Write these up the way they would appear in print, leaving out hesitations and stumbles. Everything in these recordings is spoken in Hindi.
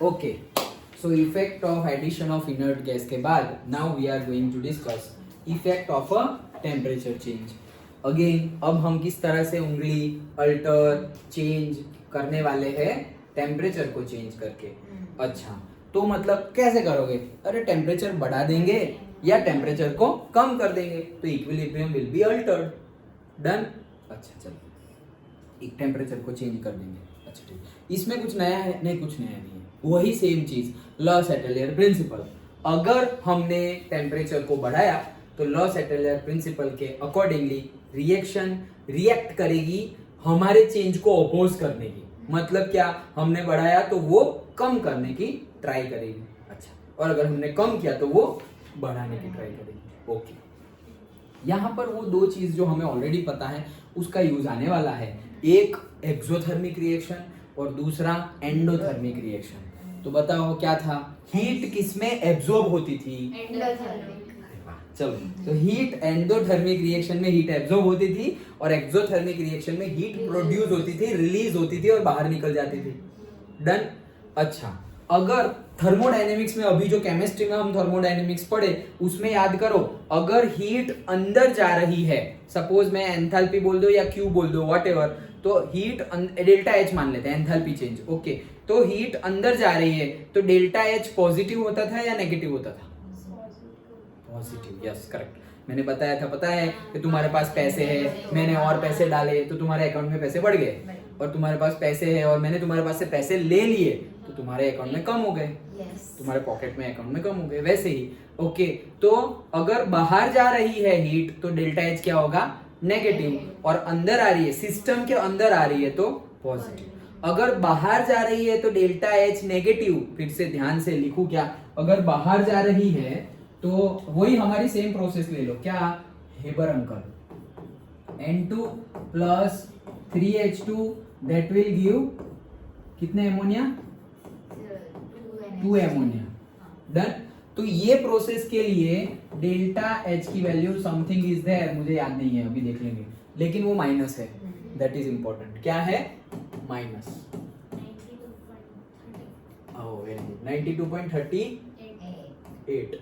Okay, so effect of addition of inert gas के बाद now we are going to discuss effect of a temperature change. Again अब हम किस तरह से उंगली अल्टर चेंज करने वाले हैं टेम्परेचर को चेंज करके। अच्छा, तो मतलब कैसे करोगे? अरे टेम्परेचर बढ़ा देंगे या टेम्परेचर को कम कर देंगे तो equilibrium will be altered. Done. अच्छा चलो, एक टेम्परेचर को चेंज कर देंगे। अच्छा ठीक, इसमें कुछ नया है? नहीं, कुछ नया नहीं है, वही सेम चीज, लॉ सेटेलियर प्रिंसिपल। अगर हमने टेम्परेचर को बढ़ाया तो लॉ सेटेलियर प्रिंसिपल के अकॉर्डिंगली रिएक्शन रिएक्ट करेगी हमारे चेंज को अपोज करने की। मतलब क्या, हमने बढ़ाया तो वो कम करने की ट्राई करेगी। अच्छा, और अगर हमने कम किया तो वो बढ़ाने की ट्राई करेगी। ओके, यहाँ पर वो दो चीज जो हमें ऑलरेडी पता है उसका यूज आने वाला है, एक एक्सोथर्मिक रिएक्शन और दूसरा एंडोथर्मिक रिएक्शन। तो बताओ क्या था? हीट किसमें एब्जॉर्ब होती थी? एंडोथर्मिक। चलो, तो हीट एंडोथर्मिक रिएक्शन में हीट एब्जॉर्ब होती थी और एक्सोथर्मिक रिएक्शन में हीट प्रोड्यूस होती थी, रिलीज होती थी और बाहर निकल जाती थी। डन। अच्छा, अगर थर्मोडायनेमिक्स में, अभी जो केमिस्ट्री में हम थर्मोडायनेमिक्स पढ़े उसमें याद करो, अगर हीट अंदर जा रही है, सपोज मैं एंथैल्पी बोल दो या क्यू बोल दो, व्हाटएवर, तो हीट डेल्टा एच मान लेते हैं, एंथैल्पी चेंज। ओके, तो हीट अंदर जा रही है तो डेल्टा एच पॉजिटिव होता था या नेगेटिव होता था? Positive, yes correct. मैंने बताया था, पता है कि तुम्हारे पास पैसे है, मैंने और पैसे डाले तो तुम्हारे अकाउंट में पैसे बढ़ गए, और तुम्हारे पास पैसे है और मैंने तुम्हारे पास से पैसे ले लिए तो तुम्हारे अकाउंट में कम हो गए, तुम्हारे पॉकेट में अकाउंट में कम हो गए। वैसे ही ओके, तो अगर बाहर जा रही है हीट तो डेल्टा एच क्या होगा? नेगेटिव, और अंदर आ रही है, सिस्टम के अंदर आ रही है तो पॉजिटिव। अगर बाहर जा रही है तो डेल्टा एच नेगेटिव। फिर से ध्यान से लिखूं क्या? अगर बाहर जा रही है तो वही हमारी सेम प्रोसेस ले लो, क्या? Haber uncle, N2 plus 3H2 that will give कितने एमोनिया? 2 एमोनिया। डन। तो ये प्रोसेस के लिए डेल्टा एच की वैल्यू समथिंग इज देयर, मुझे याद नहीं है, अभी देख लेंगे, लेकिन वो माइनस है, दैट इज इंपॉर्टेंट। क्या है? माइनस 92.38।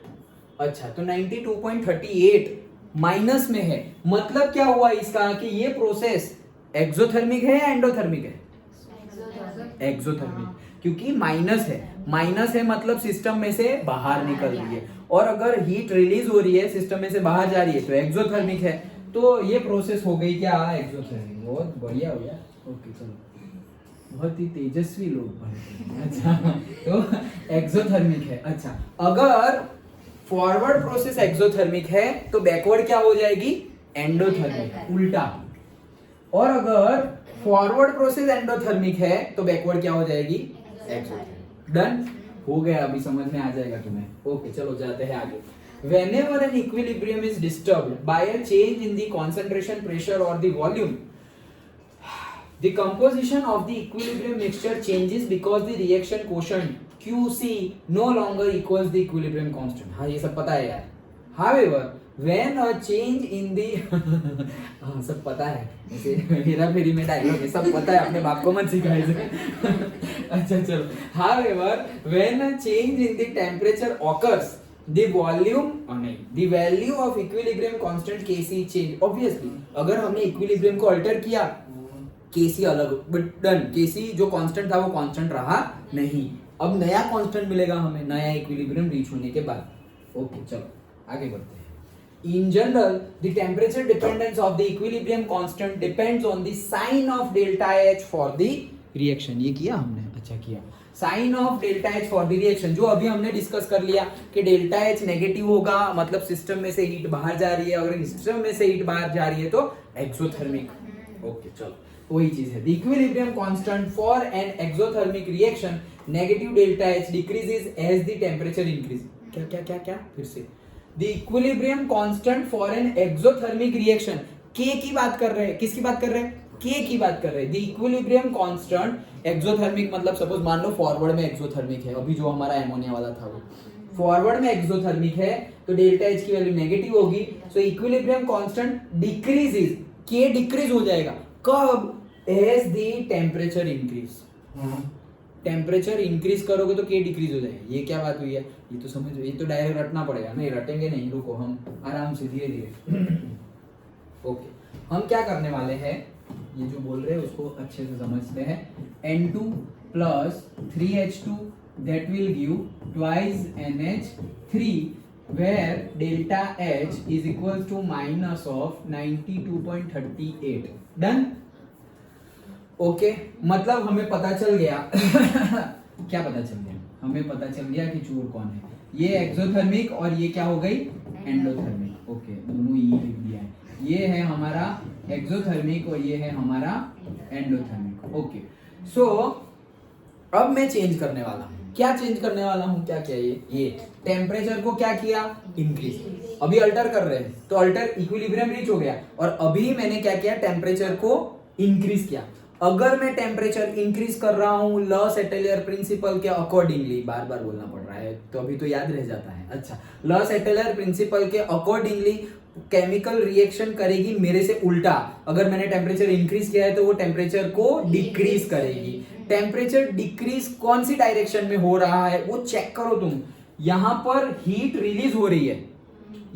अच्छा, तो 92.38 माइनस में है, मतलब क्या हुआ इसका कि ये प्रोसेस एक्सोथर्मिक है या एंडोथर्मिक है? एक्सोथर्मिक, क्योंकि माइनस है। माइनस है मतलब सिस्टम में से बाहर निकल रही है, और अगर हीट रिलीज हो रही है सिस्टम में से बाहर जा रही है तो एक्सोथर्मिक है। तो ये प्रोसेस हो गई क्या? एक्सोथर्मिक। बहुत बढ़िया हो गया। ओके चलो, बहुत ही तेजस्वी लोग बनते हैं। अच्छा, तो एक्सोथर्मिक है। अच्छा, अगर फॉरवर्ड प्रोसेस एक्सोथर्मिक है तो बैकवर्ड क्या हो जाएगी? एंडोथर्मिक, उल्टा। और अगर फॉरवर्ड प्रोसेस एंडोथर्मिक है तो बैकवर्ड क्या हो जाएगी? एक्सोथर्मिक। डन हो गया, अभी समझ में आ जाएगा तुम्हें। ओके चलो जाते हैं आगे। Whenever an equilibrium is disturbed by a change in the concentration, pressure or the volume, the composition of the equilibrium mixture changes because the reaction quotient QC no longer equals the equilibrium constant. हाँ, ये सब पता है यार। However, when a change in the हाँ सब पता है, मेरा मेरी में डायलॉग है, सब पता है, अपने बाप को मत सिखाइए। अच्छा चलो, however, when a change in the temperature occurs, the volume नहीं, the value of equilibrium constant Kc change. Obviously, अगर हमने equilibrium को अल्टर किया, Kc अलग, बट डन, Kc जो कांस्टेंट था वो कांस्टेंट रहा नहीं, अब नया कांस्टेंट मिलेगा हमें नया इक्विलिब्रियम रीच होने के बाद। ओके चलो आगे बढ़ते हैं। In general, the temperature dependence of the equilibrium constant depends on the sign of delta H for the reaction. ये किया हमने? अच्छा किया। Sign of delta H for the reaction, जो अभी हमने डिस्कस कर लिया कि डेल्टा एच नेगेटिव होगा, मतलब सिस्टम में से हीट बाहर जा रही है, अगर सिस्टम में से हीट बाहर जा रही है तो एक्सोथर्मिक। ओके चलो, वही चीज है। The equilibrium constant for an exothermic reaction negative delta H decreases as the temperature increase. क्या क्या क्या क्या फिर से? The equilibrium constant for an exothermic reaction, K की बात कर रहे हैं, किसकी बात कर रहे हैं? के की बात कर रहे हैं। द इक्विलिब्रियम कांस्टेंट एक्सोथर्मिक, मतलब सपोज मान लो फॉरवर्ड में एक्सोथर्मिक है, अभी जो हमारा एमोनिया वाला था वो फॉरवर्ड में एक्सोथर्मिक है, तो डेल्टा एच की वैल्यू नेगेटिव होगी, so equilibrium constant decreases, K decrease हो जाएगा। कब? As the temperature increase, temperature increase करोगे तो के डिक्रीज हो जाएगा। ये क्या बात हुई है, ये तो समझ, ये तो डायरेक्ट रटना पड़ेगा। नहीं रटेंगे नहीं, रुको हम आराम से धीरे धीरे ओके हम क्या करने वाले हैं, ये जो बोल रहे हैं उसको अच्छे से समझते हैं। N2 plus 3H2 that will give twice NH3 where delta H is equals to minus of 92.38 done. Okay मतलब हमें पता चल गया क्या पता चल गया, हमें पता चल गया कि चोर कौन है। ये एक्सोथर्मिक और ये क्या हो गई एंडोथर्मिक। ओके दोनों ये लिख दिया है, ये है हमारा एक्सोथर्मिक और ये है हमारा एंडोथर्मिक। ओके सो अब मैं चेंज करने वाला हूँ, क्या चेंज करने वाला हूँ, क्या क्या ये टेम्परेचर को क्या किया इंक्रीज। अभी अल्टर कर रहे हैं तो अल्टर इक्विलिब्रियम रीच हो गया और अभी मैंने क्या किया टेम्परेचर को इंक्रीज किया। अगर मैं टेम्परेचर इंक्रीज कर रहा हूं लॉस एटेलियर प्रिंसिपल के अकॉर्डिंगली, बार बार बोलना पड़ रहा है तो अभी तो याद रह जाता है। अच्छा लॉस एटेलियर प्रिंसिपल के अकॉर्डिंगली केमिकल रिएक्शन करेगी मेरे से उल्टा। अगर मैंने टेम्परेचर इंक्रीज किया है तो वो टेम्परेचर को डिक्रीज करेगी। टेम्परेचर डिक्रीज कौन सी डायरेक्शन में हो रहा है वो चेक करो तुम, यहां पर हीट रिलीज हो रही है,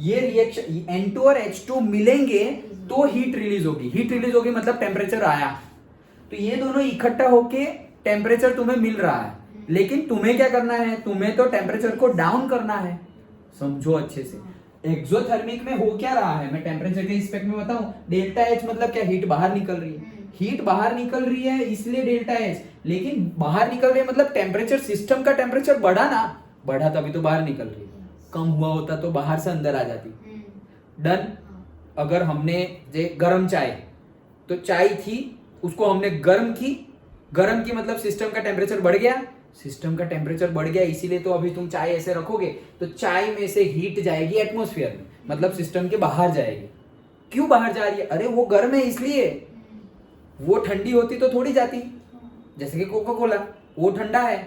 ये रिएक्शन N2 और H2 मिलेंगे तो हीट रिलीज होगी। हीट रिलीज होगी मतलब टेम्परेचर आया, तो ये दोनों इकट्ठा होके टेम्परेचर तुम्हें मिल रहा है। लेकिन तुम्हें क्या करना है, तुम्हें तो टेम्परेचर को डाउन करना है, समझो अच्छे से। एक्सोथर्मिक में हो क्या रहा है मैं टेम्परेचर के रिस्पेक्ट में बताऊं, डेल्टा एच मतलब क्या, हीट बाहर निकल रही है, हीट बाहर निकल रही है इसलिए डेल्टा एच। लेकिन बाहर निकल रही है मतलब टेम्परेचर, सिस्टम का टेम्परेचर बढ़ा ना, बढ़ा तभी तो बाहर निकल रही है, कम हुआ होता तो बाहर से अंदर आ जाती। डन। अगर हमने गर्म चाय, तो चाय थी उसको हमने गर्म की, गर्म की मतलब सिस्टम का टेम्परेचर बढ़ गया, सिस्टम का टेम्परेचर बढ़ गया इसीलिए तो अभी तुम चाय ऐसे रखोगे तो चाय में से हीट जाएगी एटमॉस्फेयर में, मतलब सिस्टम के बाहर जाएगी। क्यों बाहर जा रही है, अरे वो गर्म है इसलिए, वो ठंडी होती तो थोड़ी जाती। जैसे कि कोका कोला वो ठंडा है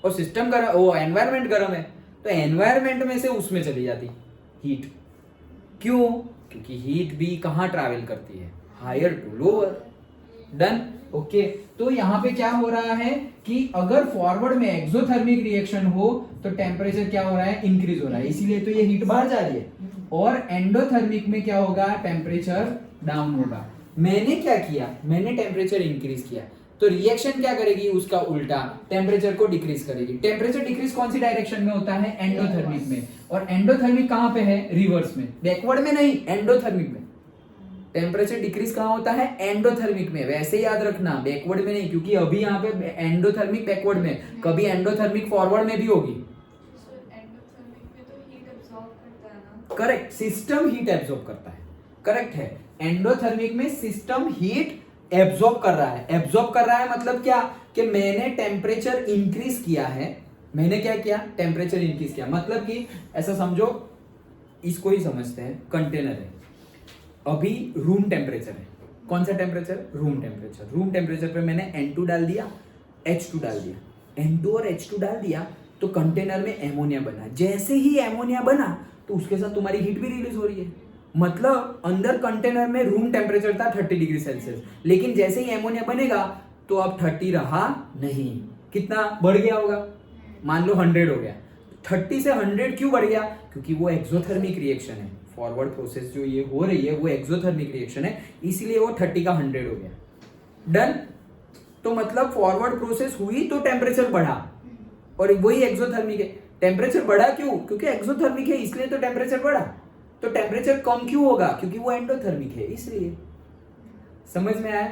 और सिस्टम गर्म, वो एनवायरमेंट गर्म है तो एनवायरमेंट में से उसमें चली जाती हीट। क्यों, क्योंकि हीट भी कहाँ ट्रैवल करती है, higher to lower. Done. Okay तो यहाँ पे क्या हो रहा है कि अगर फॉरवर्ड में एक्सोथर्मिक रिएक्शन हो तो टेम्परेचर क्या हो रहा है, इंक्रीज हो रहा है, इसीलिए तो ये हीट बाहर जा रही है। और एंडोथर्मिक में क्या होगा, टेम्परेचर डाउन होगा। मैंने क्या किया, मैंने टेम्परेचर इंक्रीज किया तो रिएक्शन क्या करेगी, उसका उल्टा टेम्परेचर को डिक्रीज करेगी। टेम्परेचर डिक्रीज कौन सी डायरेक्शन में होता है, एंडोथर्मिक में। और एंडोथर्मिक कहां पे है, रिवर्स में, बैकवर्ड में नहीं, एंडोथर्मिक में। टेम्परेचर डिक्रीज कहां होता है, एंडोथर्मिक में। वैसे याद रखना बैकवर्ड में नहीं, क्योंकि अभी यहाँ पे एंडोथर्मिक बैकवर्ड में, कभी एंडोथर्मिक फॉरवर्ड में भी होगी। करेक्ट, सिस्टम हीट एब्जॉर्ब करता है, करेक्ट है। एंडोथर्मिक में सिस्टम हीट एब्जॉर्ब कर रहा है। एब्जॉर्ब कर रहा है मतलब क्या, कि मैंने टेम्परेचर इंक्रीज किया है, मैंने क्या किया, टेम्परेचर इंक्रीज किया। मतलब कि ऐसा समझो, इसको ही समझते हैं, कंटेनर है, अभी रूम टेम्परेचर है, कौन सा temperature, room temperature. Room temperature पे मैंने N2 डाल दिया, H2 डाल दिया, N2 और H2 डाल दिया तो कंटेनर में एमोनिया बना। जैसे ही एमोनिया बना तो उसके साथ तुम्हारी हीट भी रिलीज हो रही है। मतलब अंदर कंटेनर में रूम टेम्परेचर था 30 डिग्री सेल्सियस, लेकिन जैसे ही एमोनिया बनेगा तो अब 30 रहा नहीं, कितना बढ़ गया होगा, मान लो 100 हो गया। 30 से 100 क्यों बढ़ गया, क्योंकि वो एक्सोथर्मिक रिएक्शन है। फॉरवर्ड प्रोसेस जो ये हो रही है वो एक्सोथर्मिक रिएक्शन है, इसलिए वो 30 का 100 हो गया। डन। तो मतलब फॉरवर्ड प्रोसेस हुई तो टेम्परेचर बढ़ा, और वही एक्सोथर्मिक है। टेम्परेचर बढ़ा क्यों, क्योंकि एक्सोथर्मिक है इसलिए तो टेम्परेचर बढ़ा। तो टेम्परेचर कम क्यों होगा, क्योंकि वो एंडोथर्मिक है इसलिए। समझ में आया,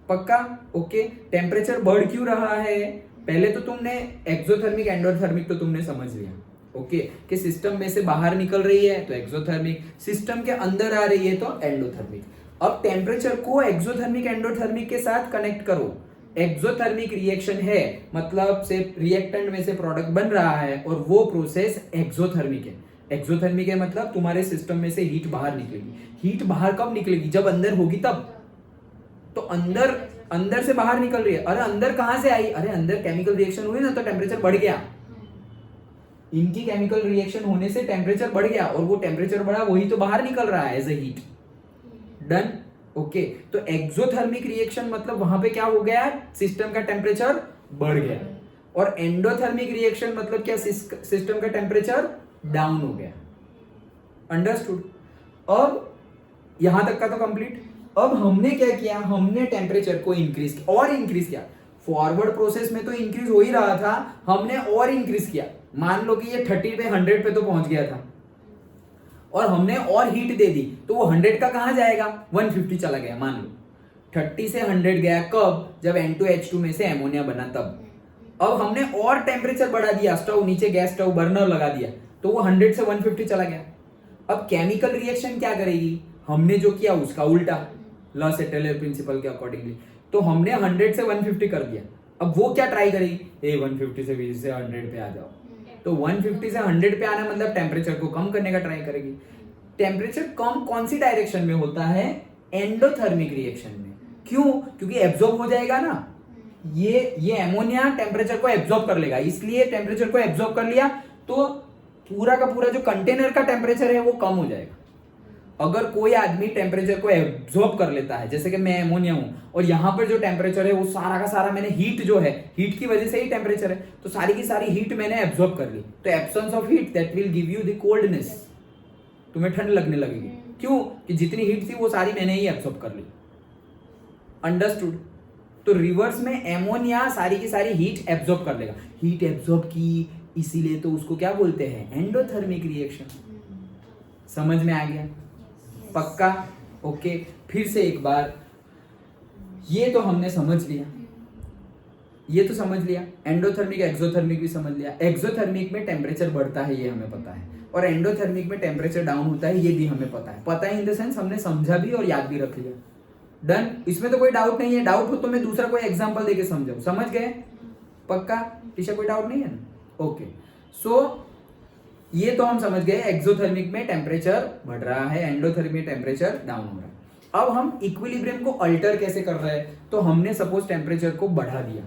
पक्का। ओके टेम्परेचर बढ़ क्यों रहा है, पहले तो तुमने एक्सोथर्मिक एंडोथर्मिक तो तुमने समझ लिया। ओके कि सिस्टम में से बाहर निकल रही है तो एक्सोथर्मिक, सिस्टम के अंदर आ रही है तो एंडोथर्मिक। अब टेम्परेचर को एक्सोथर्मिक एंडोथर्मिक के साथ कनेक्ट करो। एक्सोथर्मिक रिएक्शन है मतलब से रिएक्टेंट में से प्रोडक्ट बन रहा है और वो प्रोसेस एक्सोथर्मिक है। एक्सोथर्मिक है मतलब तुम्हारे सिस्टम में से हीट बाहर निकलेगी। हीट बाहर कब निकलेगी, जब अंदर होगी तब। तो अंदर से बाहर निकल रही है, अरे अंदर कहां से आई, अरे अंदर केमिकल रिएक्शन हुई ना तो टेम्परेचर बढ़ गया। इनकी केमिकल रिएक्शन होने से टेम्परेचर बढ़ गया और वो टेम्परेचर बढ़ा, वही तो बाहर निकल रहा है as a heat. Done. Okay तो एक्सोथर्मिक रिएक्शन मतलब वहां पे क्या हो गया, सिस्टम का टेम्परेचर बढ़ गया, और एंडोथर्मिक रिएक्शन मतलब क्या, सिस्टम का टेम्परेचर डाउन हो गया। अंडरस्टूड। अब यहां तक का तो कंप्लीट। अब हमने क्या किया, हमने टेम्परेचर को इंक्रीज और इंक्रीज किया। फॉरवर्ड प्रोसेस में तो इंक्रीज हो ही रहा था, हमने और इंक्रीज किया। मान लो कि ये 30 पे 100 पे तो पहुंच गया था, और हमने और हीट दे दी, तो वो 100 का कहां जाएगा, 150 चला गया। मान लो 30 से 100 गया, कब, जब N2H2 में से एमोनिया बना तब। अब हमने और टेम्परेचर बढ़ा दिया, स्टोव नीचे गैस स्टोव बर्नर लगा दिया, तो वो 100 से 150 चला गया। अब केमिकल रिएक्शन क्या करेगी, हमने जो किया उसका उल्टा, लॉस एटेलर प्रिंसिपल के अकॉर्डिंगली। तो हमने 100 से 150 कर दिया, अब वो क्या ट्राई करेगी, 150 से 20 से 100 पे आ जाओ। तो 150 से 100 पे आना मतलब टेम्परेचर को कम करने का ट्राई करेगी। टेम्परेचर कम कौन सी डायरेक्शन में होता है, एंडोथर्मिक रिएक्शन में। क्यों, क्योंकि एब्जॉर्ब हो जाएगा ना, ये एमोनिया टेम्परेचर को एब्जॉर्ब कर लेगा, इसलिए टेम्परेचर को एब्जॉर्ब कर लिया तो पूरा का पूरा जो कंटेनर का टेम्परेचर है वो कम हो जाएगा। अगर कोई आदमी टेम्परेचर को एब्जॉर्ब कर लेता है, जैसे कि मैं एमोनिया हूं और यहां पर जो टेम्परेचर है वो सारा का सारा मैंने हीट जो है, हीट की वजह से ही टेम्परेचर है, तो सारी की सारी हीट मैंने एब्जॉर्ब कर ली, तो absence of heat that will give you the coldness, तुम्हें ठंड लगने लगेगी। क्यों, कि जितनी हीट थी वो सारी मैंने ही एब्जॉर्ब कर ली। अंडरस्टूड। तो रिवर्स में एमोनिया सारी की सारी हीट एब्जॉर्ब कर लेगा, हीट एब्जॉर्ब की, इसीलिए तो उसको क्या बोलते हैं, एंडोथर्मिक रिएक्शन। समझ में आ गया, पक्का, ओके। फिर से एक बार, ये तो हमने समझ लिया, ये तो समझ लिया, एंडोथर्मिक एक्सोथर्मिक भी समझ लिया। एक्सोथर्मिक में टेम्परेचर बढ़ता है ये हमें पता है, और एंडोथर्मिक में टेम्परेचर डाउन होता है ये भी हमें पता है। पता है इन द सेंस हमने समझा भी और याद भी रख लिया। डन, इसमें तो कोई डाउट नहीं है। डाउट हो तो मैं दूसरा कोई एग्जांपल देके समझाऊं, समझ गए, पक्का, टीचर कोई डाउट नहीं है ना, ओके। सो ये तो हम समझ गए, एक्सोथर्मिक में टेम्परेचर बढ़ रहा है, एंडोथर्मिक में टेम्परेचर डाउन हो रहा है। अब हम इक्विलिब्रियम को अल्टर कैसे कर रहे हैं, तो हमने सपोज टेम्परेचर को बढ़ा दिया,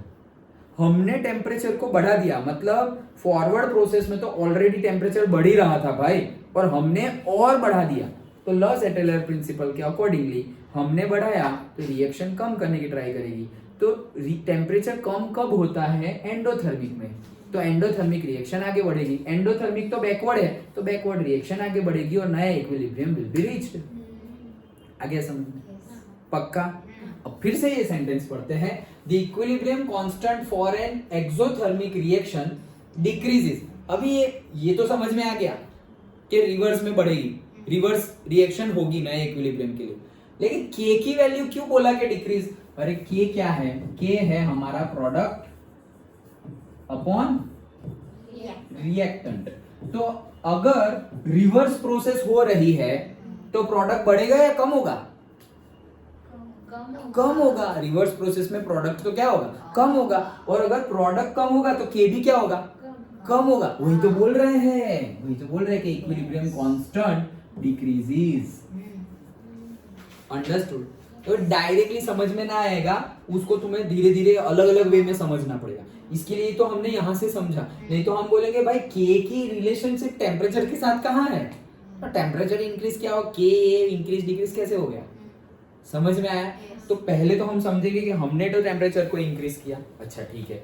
हमने टेम्परेचर को बढ़ा दिया मतलब फॉरवर्ड प्रोसेस में तो ऑलरेडी टेम्परेचर बढ़ ही रहा था भाई, और हमने और बढ़ा दिया, तो लॉस एटेलर प्रिंसिपल के अकॉर्डिंगली हमने बढ़ाया तो रिएक्शन कम करने की ट्राई करेगी। तो टेम्परेचर कम कब होता है, एंडोथर्मिक में, तो एंडोथर्मिक रिएक्शन आगे बढ़ेगी। एंडोथर्मिक तो बैकवर्ड है, तो बैकवर्ड रिएक्शन आगे बढ़ेगी और नया इक्विलिब्रियम विल बी रीच्ड। आगे समझ में, पक्का। अब फिर से ये सेंटेंस पढ़ते हैं, the equilibrium constant for an exothermic reaction decreases. अभी ये तो समझ में आ गया कि रिवर्स में बढ़ेगी, रिवर्स रिएक्शन होगी नए इक्विलिब्रियम के लिए। लेकिन के की वैल्यू क्यों बोला कि डिक्रीज, अरे के क्या है, के है हमारा प्रोडक्ट अपॉन रिएक्टेंट। तो अगर रिवर्स प्रोसेस हो रही है तो प्रोडक्ट बढ़ेगा या कम होगा, कम होगा। रिवर्स प्रोसेस में प्रोडक्ट तो क्या होगा, कम होगा, और अगर प्रोडक्ट कम होगा तो के भी क्या होगा, कम होगा। वही तो बोल रहे हैं, वही तो बोल रहे हैं कि इक्विलिब्रियम कांस्टेंट डिक्रीजेस। अंडरस्टूड। तो डायरेक्टली समझ में ना आएगा, उसको तुम्हें धीरे धीरे अलग अलग वे में समझना पड़ेगा। इसके लिए तो हमने यहां से समझा, नहीं तो हम बोलेंगे भाई के की रिलेशनशिप टेम्परेचर के साथ कहां है, तो टेम्परेचर इंक्रीज क्या हो, के इंक्रीज डिक्रीज कैसे हो गया, समझ में आया। तो पहले तो हम समझेंगे कि हमने तो टेम्परेचर को इंक्रीज किया, अच्छा ठीक है,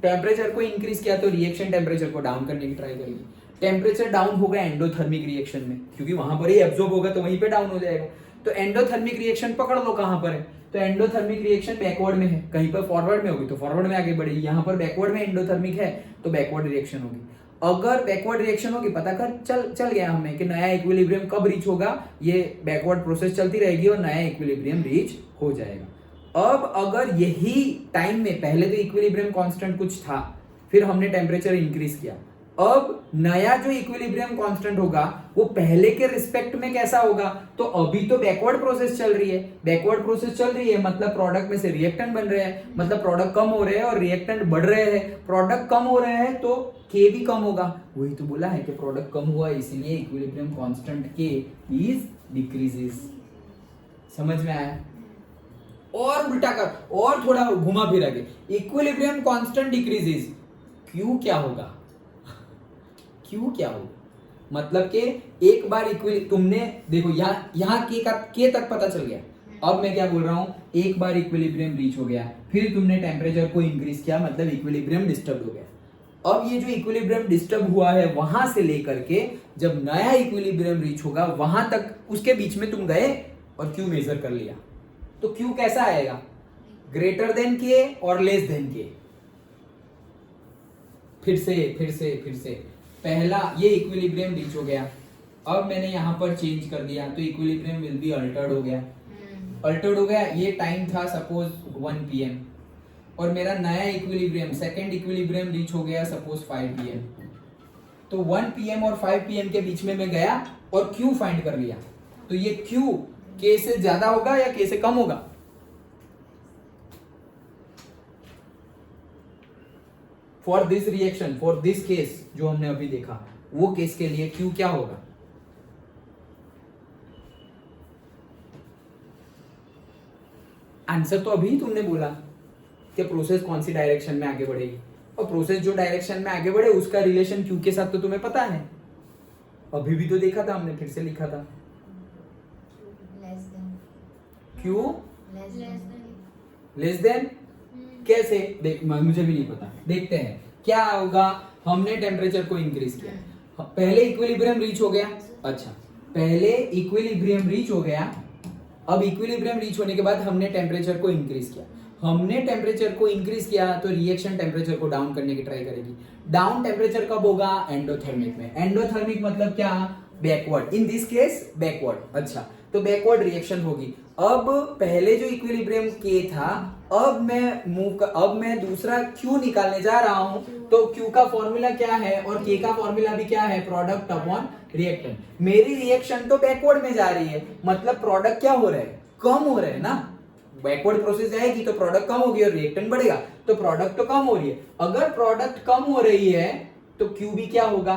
टेम्परेचर को इंक्रीज किया तो रिएक्शन टेम्परेचर को डाउन करने की ट्राई करेगी। टेम्परेचर डाउन होगा एंडोथर्मिक रिएक्शन में, क्योंकि वहां पर ही एब्जॉर्ब होगा तो वहीं पे डाउन हो जाएगा। तो एंडोथर्मिक रिएक्शन पकड़ लो कहां पर है, तो एंडोथर्मिक रिएक्शन बैकवर्ड में है, कहीं पर फॉरवर्ड में होगी तो फॉरवर्ड में आगे बढ़ेगी, यहां पर बैकवर्ड में एंडोथर्मिक है तो बैकवर्ड रिएक्शन होगी। अगर बैकवर्ड रिएक्शन होगी, पता कर चल गया हमें कि नया इक्विलिब्रियम कब रीच होगा, ये बैकवर्ड प्रोसेस चलती रहेगी और नया इक्विलिब्रियम रीच हो जाएगा। अब अगर यही टाइम में पहले तो इक्विलिब्रियम कांस्टेंट कुछ था, फिर हमने टेम्परेचर इंक्रीज किया, अब नया जो इक्विलिब्रियम कांस्टेंट होगा वो पहले के रिस्पेक्ट में कैसा होगा, तो अभी तो बैकवर्ड प्रोसेस चल रही है, बैकवर्ड प्रोसेस चल रही है मतलब प्रोडक्ट में से रिएक्टेंट बन रहे हैं, मतलब प्रोडक्ट कम हो रहे हैं और रिएक्टेंट बढ़ रहे हैं, प्रोडक्ट कम हो रहे हैं तो के भी कम होगा। वही तो बोला है कि प्रोडक्ट कम हुआ इसलिए इक्विलिब्रियम कांस्टेंट के इज डिक्रीजेस। समझ में आया। और उल्टा कर, और थोड़ा घुमा फिरा के, इक्विलिब्रियम कांस्टेंट डिक्रीजेस, क्यू क्या होगा, क्यू क्या होगा, मतलब कि एक बार तुमने देखो यहाँ के तक पता चल गया, अब मैं क्या बोल रहा हूँ, एक बार इक्विलिब्रियम रीच हो गया, फिर तुमने टेम्परेचर को इंक्रीज किया, मतलब इक्विलिब्रियम डिस्टर्ब हो गया। अब ये जो इक्विलिब्रियम डिस्टर्ब हुआ है वहां से लेकर के जब नया इक्विलिब्रियम रीच होगा वहां तक, उसके बीच में तुम गए और क्यू मेजर कर लिया, तो क्यू कैसा आएगा, ग्रेटर देन के और लेस देन के। फिर से पहला ये इक्विलिब्रियम रीच हो गया, अब मैंने यहां पर चेंज कर दिया तो इक्विलिब्रियम विल बी अल्टर्ड हो गया। अल्टर्ड हो गया, ये टाइम था सपोज 1 PM और मेरा नया इक्विलिब्रियम सेकंड इक्विलिब्रियम रीच हो गया सपोज 5 PM। तो 1 PM और 5 PM के बीच में मैं गया और Q फाइंड कर लिया, तो ये Q K से ज्यादा होगा या K से कम होगा? For this reaction, for this case जो हमने अभी देखा, वो केस के लिए Q क्या होगा? आंसर तो अभी तुमने बोला कि प्रोसेस कौन सी डायरेक्शन में आगे बढ़ेगी, और प्रोसेस जो डायरेक्शन में आगे बढ़े उसका रिलेशन Q के साथ तो तुम्हें पता है, अभी भी तो देखा था हमने, फिर से लिखा था Q लेस देन। कैसे देख, मुझे भी नहीं पता, देखते हैं क्या होगा। हमने टेम्परेचर को इंक्रीज किया, पहले इक्विलिब्रियम रीच हो गया, अच्छा पहले इक्विलिब्रियम रीच हो गया, अब इक्विलिब्रियम रीच होने के बाद हमने टेम्परेचर को इंक्रीज किया, हमने टेम्परेचर को इंक्रीज किया तो रिएक्शन टेम्परेचर को डाउन करने की ट्राई करेगी। डाउन टेम्परेचर कब होगा? एंडोथर्मिक में। एंडोथर्मिक मतलब क्या? Backward, in this case backward. अच्छा, तो बैकवर्ड रिएक्शन होगी। अब पहले जो इक्विलिब्रियम के था, अब मैं दूसरा Q निकालने जा रहा हूं, तो Q का फॉर्मूला क्या है और K का फॉर्मूला भी क्या है? Product upon reactant. मेरी रिएक्शन तो बैकवर्ड में जा रही है, मतलब प्रोडक्ट क्या हो रहा है? कम हो रहा है ना। बैकवर्ड प्रोसेस जाएगी तो प्रोडक्ट कम होगी और रिएक्टेंट बढ़ेगा, तो प्रोडक्ट तो कम हो रही है। अगर प्रोडक्ट कम हो रही है तो Q भी क्या होगा?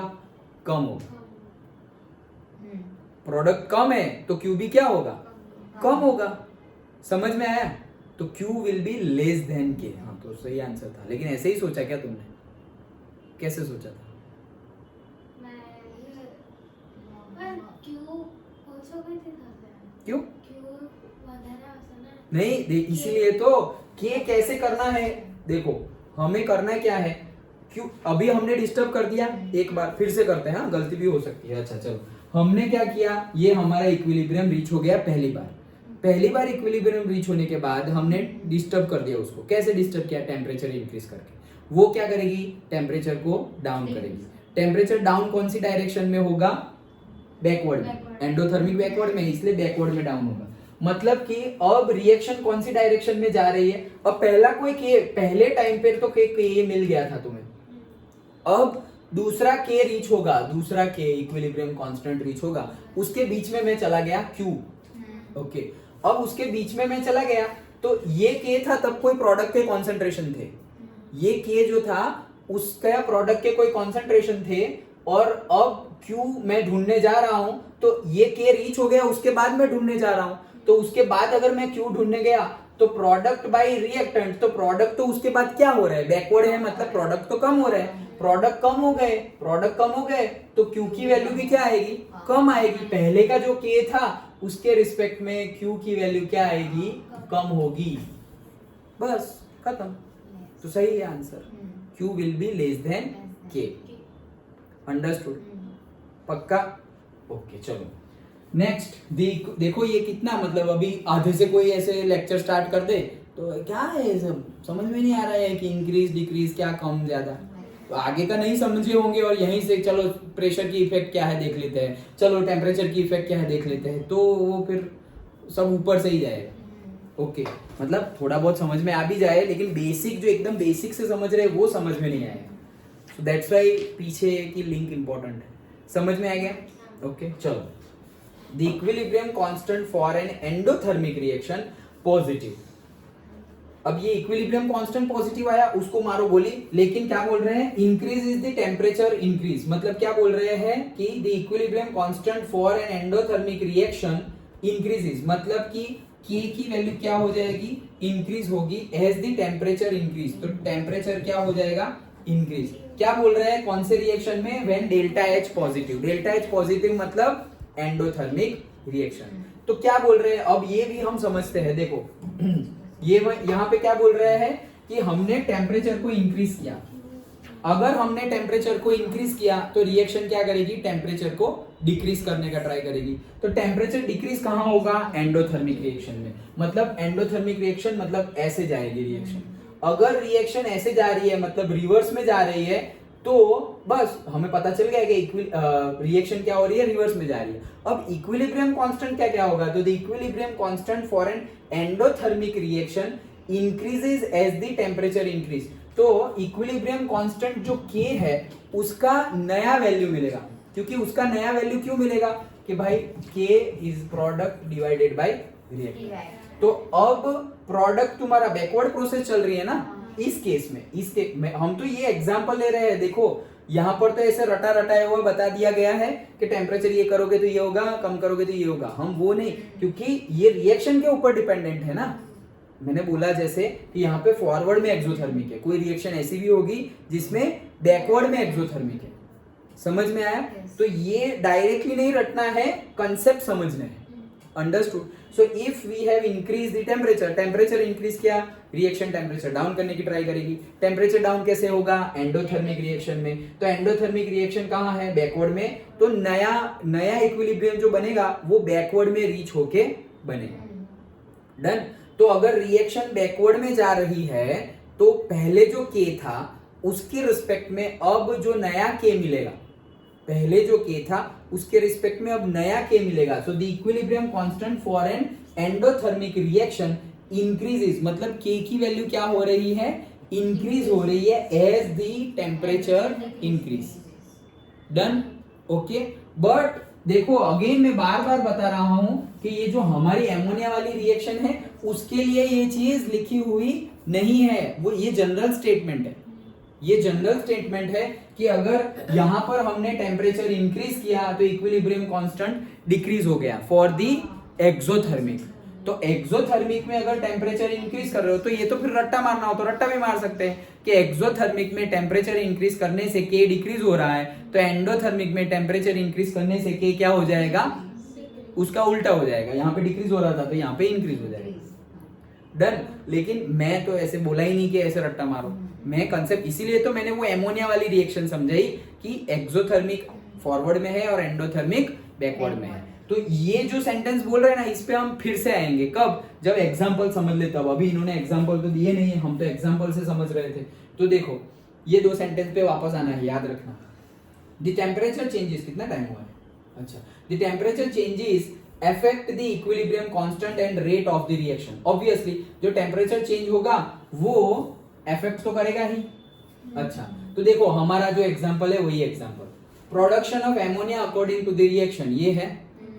कम होगा। प्रोडक्ट कम है तो Q भी क्या होगा? कम होगा। समझ में आया? तो Q will be less than K। हाँ, तो सही आंसर था, लेकिन ऐसे ही सोचा क्या तुमने? कैसे सोचा था? क्यों नहीं, इसीलिए तो K कैसे करना है, देखो हमें करना क्या है, क्यों अभी हमने डिस्टर्ब कर दिया, एक बार फिर से करते हैं, हाँ गलती भी हो सकती है। अच्छा चलो, हमने क्या किया, ये हमारा इक्विलिब्रियम रीच हो गया पहली बार इक्विलिब्रियम रीच होने के बाद हमने डिस्टर्ब कर दिया उसको। कैसे डिस्टर्ब किया? टेम्परेचर इंक्रीज करके। वो क्या करेगी? टेम्परेचर को डाउन करेगी। टेम्परेचर डाउन कौन सी डायरेक्शन में होगा? बैकवर्ड में, एंडोथर्मिक बैकवर्ड में, इसलिए बैकवर्ड में डाउन होगा। मतलब कि अब रिएक्शन कौन सी डायरेक्शन में जा रही है? अब पहला कोई के, पहले टाइम पे तो के मिल गया था तुम्हें, अब दूसरा के रीच होगा, दूसरा के इक्विलिब्रियम कांस्टेंट रीच होगा, उसके बीच में मैं चला गया Q। ओके, अब उसके बीच में मैं चला गया तो ये के था, तब कोई प्रोडक्ट के कॉन्सेंट्रेशन थे, ये के जो था उसका प्रोडक्ट के कोई कॉन्सेंट्रेशन थे, और अब Q मैं ढूंढने जा रहा हूं, तो ये के रीच हो गया, उसके बाद मैं ढूंढने जा रहा हूं, तो उसके बाद अगर मैं Q ढूंढने गया तो प्रोडक्ट बाय रिएक्टेंट, तो प्रोडक्ट तो उसके बाद क्या हो रहा है? बैकवर्ड है, मतलब प्रोडक्ट तो कम हो रहा है। प्रोडक्ट कम हो गए तो Q की वैल्यू भी क्या आएगी? कम आएगी। पहले का जो K था उसके रिस्पेक्ट में Q की वैल्यू क्या आएगी? कम होगी। बस खत्म। तो सही है answer, Q will be less than K। Understood? पक्का? ओके चलो नेक्स्ट। देखो ये कितना, मतलब अभी आधे से कोई ऐसे लेक्चर स्टार्ट कर दे तो क्या है ये सब समझ में नहीं आ रहा है कि इंक्रीज डिक्रीज क्या, कम ज्यादा, तो आगे का नहीं समझे होंगे, और यहीं से चलो प्रेशर की इफेक्ट क्या है देख लेते हैं, चलो टेम्परेचर की इफेक्ट क्या है देख लेते हैं, तो वो फिर सब ऊपर से ही जाएगा। ओके, मतलब थोड़ा बहुत समझ में आ भी जाए, लेकिन बेसिक जो एकदम बेसिक से समझ रहे वो समझ में नहीं आएगा। सो दैट्स व्हाई पीछे की लिंक इंपॉर्टेंट है। समझ में आ गया? ओके चलो, the equilibrium constant for an endothermic reaction positive. अब ये इक्विलिब्रियम कांस्टेंट पॉजिटिव आया, उसको मारो गोली, लेकिन क्या बोल रहे हैं? Increase is the temperature increase, मतलब क्या बोल रहे हैं कि the equilibrium constant for an endothermic reaction increases, मतलब कि K की वैल्यू क्या हो जाएगी? इंक्रीज होगी एज द टेम्परेचर इंक्रीज, तो टेम्परेचर क्या हो जाएगा? इंक्रीज। क्या बोल रहे हैं? कौन से रिएक्शन में? When delta H positive. Delta H positive मतलब एंडोथर्मिक रिएक्शन। तो क्या बोल रहे हैं, अब ये भी हम समझते हैं, देखो ये यहाँ पे क्या बोल रहे हैं कि हमने टेम्परेचर को इंक्रीज किया। अगर हमने टेम्परेचर को इंक्रीज किया तो रिएक्शन क्या करेगी, टेम्परेचर को डिक्रीज करने का ट्राई करेगी। तो टेम्परेचर डिक्रीज कहां होगा, एंडोथर्मिक रिएक्शन में। मतलब एंडोथर्मिक रिएक्शन मतलब ऐसे जाएगी रिएक्शन। अगर रिएक्शन ऐसे जा रही है मतलब रिवर्स में जा रही है, तो बस हमें पता चल गया कि रिएक्शन क्या हो रही है, रिवर्स में जा रही है। अब इक्विलिब्रियम कांस्टेंट क्या क्या होगा, तो the equilibrium constant for an endothermic reaction increases as the temperature increase. तो इक्विलिब्रियम कांस्टेंट जो K है उसका नया वैल्यू मिलेगा। क्योंकि उसका नया वैल्यू क्यों मिलेगा कि भाई K is product divided by reactant. तो अब प्रोडक्ट तुम्हारा बैकवर्ड प्रोसेस चल रही है ना, इस केस में हम तो ये एग्जांपल ले रहे हैं। देखो यहाँ पर तो ऐसे रटा रटाया हुआ बता दिया गया है कि टेम्परेचर ये करोगे तो ये होगा, कम करोगे तो ये होगा। हम वो नहीं, क्योंकि ये रिएक्शन के ऊपर डिपेंडेंट है ना। मैंने बोला जैसे कि यहाँ पे फॉरवर्ड में एक्सोथर्मिक है, कोई रिएक्शन ऐसी भी होगी जिसमें बैकवर्ड में एक्सोथर्मिक है। समझ में आया? तो ये डायरेक्टली नहीं रटना है, कंसेप्ट समझना है। Understood? So if we have increase the temperature increase किया, रिएक्शन टेम्परेचर डाउन करने की ट्राई करेगी। टेम्परेचर डाउन कैसे होगा, एंडोथर्मिक रिएक्शन में। तो एंडोथर्मिक रिएक्शन कहाँ है, बैकवर्ड में। तो नया इक्विलिब्रियम जो बनेगा वो बैकवर्ड में रीच होके बनेगा। डन? तो अगर रिएक्शन बैकवर्ड में जा रही है तो पहले जो K था उसके रिस्पेक्ट में अब जो नया K मिलेगा, पहले जो K था उसके रिस्पेक्ट में अब नया K मिलेगा। So the equilibrium constant for an endothermic reaction increases, मतलब K की वैल्यू क्या हो रही है, इंक्रीज हो रही है as the temperature increase. Done? Okay. But देखो अगेन मैं बार बार बता रहा हूं कि ये जो हमारी एमोनिया वाली रिएक्शन है उसके लिए ये चीज लिखी हुई नहीं है। वो ये जनरल स्टेटमेंट है, ये जनरल स्टेटमेंट है कि अगर यहां पर हमने टेम्परेचर इंक्रीज किया तो इक्विलिब्रियम कांस्टेंट डिक्रीज हो गया फॉर दी एक्सोथर्मिक। तो एक्सोथर्मिक में अगर टेम्परेचर इंक्रीज कर रहे हो तो ये तो फिर रट्टा मारना हो तो रट्टा भी मार सकते हैं कि एक्सोथर्मिक में टेम्परेचर इंक्रीज करने से K डिक्रीज हो रहा है, तो एंडोथर्मिक में टेम्परेचर इंक्रीज करने से K क्या हो जाएगा, उसका उल्टा हो जाएगा। यहाँ पे डिक्रीज हो रहा था तो यहाँ पे इंक्रीज हो जाएगा। डन? लेकिन मैं तो ऐसे बोला ही नहीं कि ऐसे रट्टा मारो। मैं कंसेप्ट इसीलिए तो मैंने वो एमोनिया वाली रिएक्शन समझाई कि एक्सोथर्मिक फॉरवर्ड में है और एंडोथर्मिक बैकवर्ड में है। तो ये जो सेंटेंस बोल रहे हैं ना, इस पे हम फिर से आएंगे कब, जब एग्जांपल समझ ले तब। अभी इन्होंने एग्जांपल तो दिए नहीं है, हम तो एग्जांपल से समझ रहे थे। तो देखो ये दो सेंटेंस पे वापस आना है, याद रखना। द टेम्परेचर चेंजेस, कितना टाइम हुआ है, अच्छा। The temperature changes affect the equilibrium constant and rate of the reaction। obviously जो टेम्परेचर चेंज होगा वो अफेक्ट तो करेगा ही। अच्छा तो देखो हमारा जो एग्जांपल है वही example, production of ammonia according to the reaction ये है।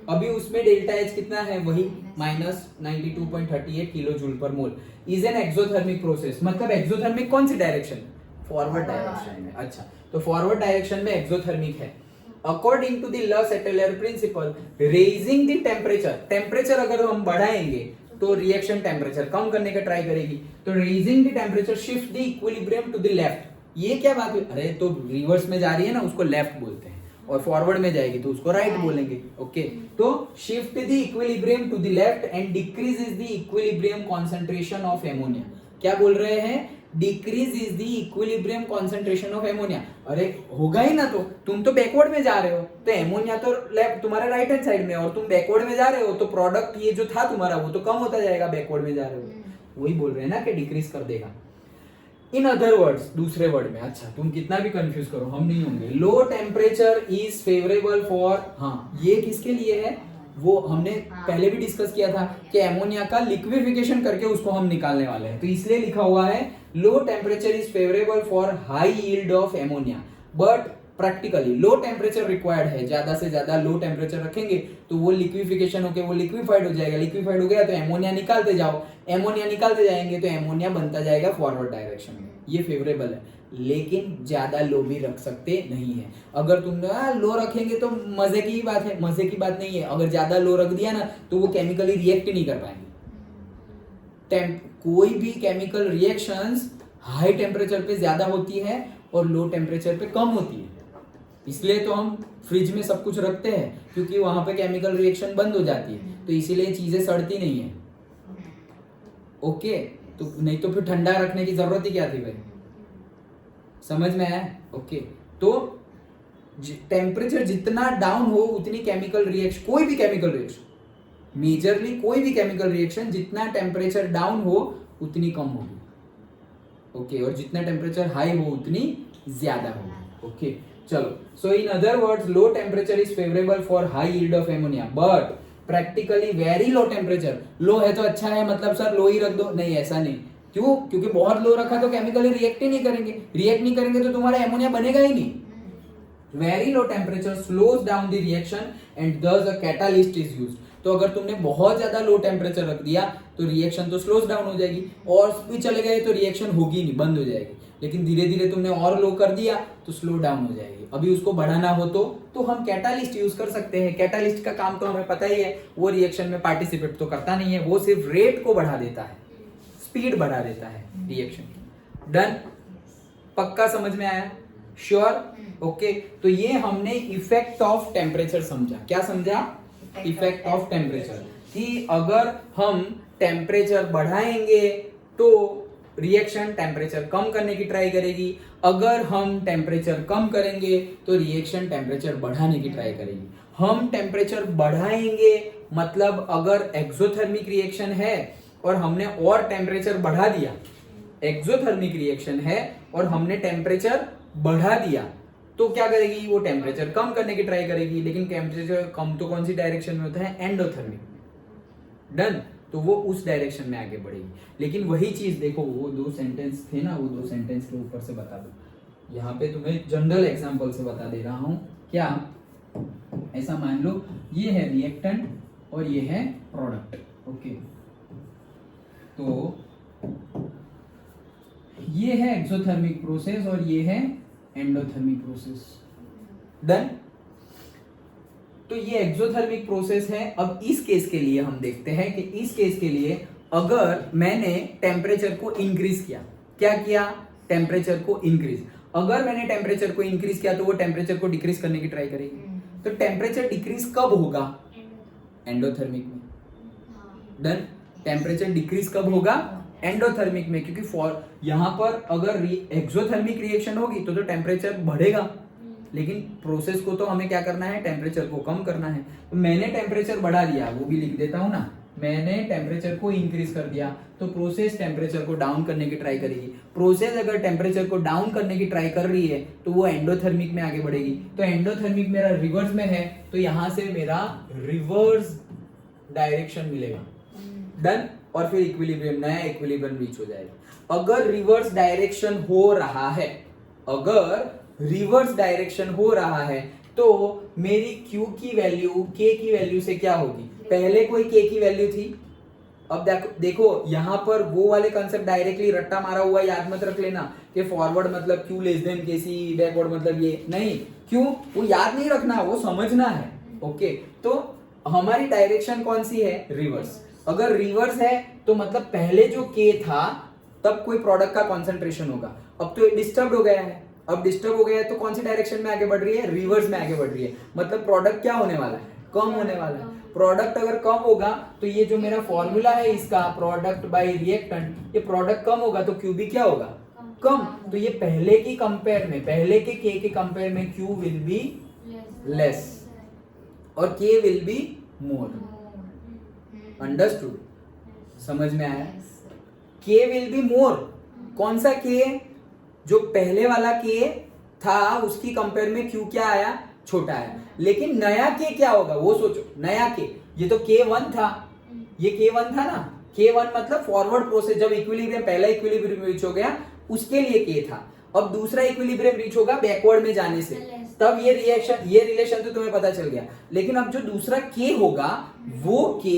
अभी उसमें डेल्टा एच कितना है, वही -92.38 kilo joule per mole is an exothermic process. मतलब एक्सोथर्मिक कौन सी डायरेक्शन, फॉरवर्ड डायरेक्शन में। अच्छा तो फॉरवर्ड डायरेक्शन में एक्सोथर्मिक है। According to the law Chatelier principle, raising the temperature अगर हम बढ़ाएंगे तो रिएक्शन टेम्परेचर कम करने का ट्राई करेगी। तो raising the temperature shift the equilibrium to the left. ये क्या बात हुई, अरे तो रिवर्स में जा रही है ना, उसको लेफ्ट बोलते हैं, और फॉरवर्ड में जाएगी तो उसको राइट बोलेंगे। ओके तो shift the equilibrium to the left and decreases the equilibrium concentration of ammonia. क्या बोल रहे हैं, decrease is the equilibrium concentration of ammonia. अरे होगा ही ना, तो तुम तो बैकवर्ड में जा रहे हो, तो एमोनिया तो लेफ्ट तुम्हारे राइट हैंड साइड में, और तुम बैकवर्ड में जा रहे हो तो प्रोडक्ट ये जो था तुम्हारा वो तो कम होता जाएगा, बैकवर्ड में जा रहे हो। वही बोल रहे हैं ना कि डिक्रीज कर देगा। इन अदर वर्ड्स, दूसरे वर्ड में, अच्छा तुम कितना भी कंफ्यूज करो हम नहीं होंगे। लो टेम्परेचर इज फेवरेबल फॉर, हाँ ये किसके लिए है, वो हमने पहले भी डिस्कस किया था कि एमोनिया का लिक्विफिकेशन करके उसको हम निकालने वाले हैं, तो इसलिए लिखा हुआ है लो temperature is favourable for high yield of ammonia. But practically low temperature required है, ज्यादा से ज्यादा लो टेम्परेचर रखेंगे तो वो लिक्विफिकेशन होके वो लिक्विफाइड हो जाएगा। लिक्विफाइड हो गया तो एमोनिया निकालते जाओ, एमोनिया निकालते जाएंगे तो एमोनिया बनता जाएगा फॉरवर्ड डायरेक्शन में। ये फेवरेबल है, लेकिन ज्यादा लो भी रख सकते नहीं है। अगर तुम लो रखेंगे तो मजे की ही बात है, मजे की बात नहीं है। अगर ज्यादा लो रख दिया ना तो वो केमिकली रिएक्ट नहीं कर पाएंगे। कोई भी केमिकल रिएक्शंस हाई टेम्परेचर पे ज्यादा होती है और लो टेम्परेचर पे कम होती है। इसलिए तो हम फ्रिज में सब कुछ रखते हैं, क्योंकि वहां पे केमिकल रिएक्शन बंद हो जाती है, तो इसीलिए चीजें सड़ती नहीं है। ओके, तो नहीं तो फिर ठंडा रखने की जरूरत ही क्या थी भाई, समझ में आया? ओके, तो टेम्परेचर जितना डाउन हो उतनी केमिकल रिएक्शन, कोई भी केमिकल रिएक्शन, मेजरली कोई भी केमिकल रिएक्शन जितना टेम्परेचर डाउन हो उतनी कम होगी। ओके, और जितना टेम्परेचर हाई हो उतनी ज्यादा होगी। ओके, चलो, so in other words low temperature is favourable for high yield of ammonia, but practically very low temperature, low है तो अच्छा है, मतलब सर लो ही रख दो, नहीं ऐसा नहीं। क्यों? क्योंकि बहुत लो रखा तो केमिकली रिएक्ट ही नहीं करेंगे, रिएक्ट नहीं करेंगे तो तुम्हारा एमोनिया बनेगा ही नहीं। Very low temperature slows down the reaction and thus a catalyst is used। तो अगर तुमने बहुत ज्यादा लो टेम्परेचर रख दिया तो रिएक्शन तो स्लोज डाउन हो जाएगी, और भी चले गए तो रिएक्शन होगी नहीं, बंद हो जाएगी। लेकिन धीरे धीरे तुमने और लो कर दिया तो स्लो डाउन हो जाएगी। अभी उसको बढ़ाना हो तो हम कैटालिस्ट यूज कर सकते हैं। कैटालिस्ट का काम तो हमें पता ही है, वो रिएक्शन में पार्टिसिपेट तो करता नहीं है, वो सिर्फ रेट को बढ़ा देता है, स्पीड बढ़ा देता है रिएक्शन की। डन? पक्का समझ में आया? श्योर? ओके, तो ये हमने इफेक्ट ऑफ टेम्परेचर समझा। क्या समझा? इफेक्ट ऑफ टेम्परेचर, कि अगर हम टेम्परेचर बढ़ाएंगे तो रिएक्शन टेम्परेचर कम करने की ट्राई करेगी, अगर हम टेम्परेचर कम करेंगे तो रिएक्शन टेम्परेचर बढ़ाने की ट्राई करेगी। हम टेम्परेचर बढ़ाएंगे मतलब अगर एक्सोथर्मिक रिएक्शन है और हमने और टेम्परेचर बढ़ा दिया, एक्सोथर्मिक रिएक्शन है और हमने टेम्परेचर बढ़ा दिया, तो क्या करेगी? वो टेम्परेचर कम करने की ट्राई करेगी। लेकिन टेम्परेचर कम तो कौन सी डायरेक्शन में होता है? एंडोथर्मिक। डन? तो वो उस डायरेक्शन में आगे बढ़ेगी। लेकिन वही चीज देखो, वो दो सेंटेंस थे ना, वो दो सेंटेंस के ऊपर से बता दो। यहाँ पे तुम्हें जनरल एग्जांपल से बता दे रहा हूं। क्या? ऐसा मान लो ये है रिएक्टेंट और ये है प्रोडक्ट। ओके, तो ये है एक्सोथर्मिक प्रोसेस और ये है एंडोथर्मिक प्रोसेस। डन? तो ये एक्सोथर्मिक प्रोसेस है। अब इस केस के लिए हम देखते हैं कि इस केस के लिए अगर मैंने टेम्परेचर को इंक्रीज किया, क्या किया? टेम्परेचर को इंक्रीज। अगर मैंने टेम्परेचर को इंक्रीज किया तो वो टेम्परेचर को डिक्रीज करने की ट्राई करेगी। तो टेम्परेचर डिक्रीज कब होगा? एंडोथर्मिक में। डन? टेम्परेचर डिक्रीज कब होगा? एंडोथर्मिक में, क्योंकि यहां पर अगर एक्सोथर्मिक रिएक्शन होगी तो टेम्परेचर बढ़ेगा, लेकिन प्रोसेस को तो हमें क्या करना है? टेम्परेचर को कम करना है। तो मैंने टेम्परेचर बढ़ा दिया, वो भी लिख देता हूं ना, मैंने टेम्परेचर को इंक्रीज कर दिया, तो प्रोसेस टेम्परेचर को डाउन करने की ट्राई करेगी। प्रोसेस अगर टेम्परेचर को डाउन करने की ट्राई कर रही है तो वो एंडोथर्मिक में आगे बढ़ेगी। तो एंडोथर्मिक मेरा रिवर्स में है, तो यहां से मेरा रिवर्स डायरेक्शन मिलेगा। डन? और फिर इक्विलिब्रियम, नया इक्विलिब्रियम रीच हो जाएगा। अगर रिवर्स डायरेक्शन हो रहा है, अगर रिवर्स डायरेक्शन हो रहा है तो मेरी Q की वैल्यू K की वैल्यू से क्या होगी? पहले कोई K की वैल्यू थी, अब देखो यहां पर वो वाले कंसेप्ट डायरेक्टली रट्टा मारा हुआ याद मत रख लेना कि फॉरवर्ड मतलब Q less than KC, backward मतलब ये नहीं। क्यों? वो याद नहीं रखना, वो समझना है। ओके, तो हमारी डायरेक्शन कौन सी है? रिवर्स। अगर रिवर्स है तो मतलब पहले जो K था तब कोई प्रोडक्ट का कॉन्सेंट्रेशन होगा, अब तो डिस्टर्ब हो गया है। अब डिस्टर्ब हो गया है तो कौन सी डायरेक्शन में आगे बढ़ रही है? रिवर्स में आगे बढ़ रही है। मतलब प्रोडक्ट क्या होने वाला है? कम होने वाला है। प्रोडक्ट अगर कम होगा तो ये जो मेरा फॉर्मूला है इसका, प्रोडक्ट बाय रिएक्टेंट, ये प्रोडक्ट कम होगा तो Q भी क्या होगा? कम। तो ये पहले की कंपेयर में, पहले के K के कंपेयर में Q विल बी लेस और K will be more. Understood? समझ में आया? K will be more. कौन सा K? जो पहले वाला K था उसकी कंपेयर में Q क्या आया? छोटा आया। लेकिन नया K क्या होगा वो सोचो। नया K, ये तो K1 था, ये K1 था ना। K1 मतलब फॉरवर्ड प्रोसेस, जब इक्विलिब्रियम, पहला इक्विलिब्रियम रीच हो गया उसके लिए K था। अब दूसरा इक्विलिब्रियम रीच होगा बैकवर्ड में जाने से, तब ये रिएक्शन, ये रिलेशन तो तुम्हें पता चल गया। लेकिन अब जो दूसरा K होगा वो K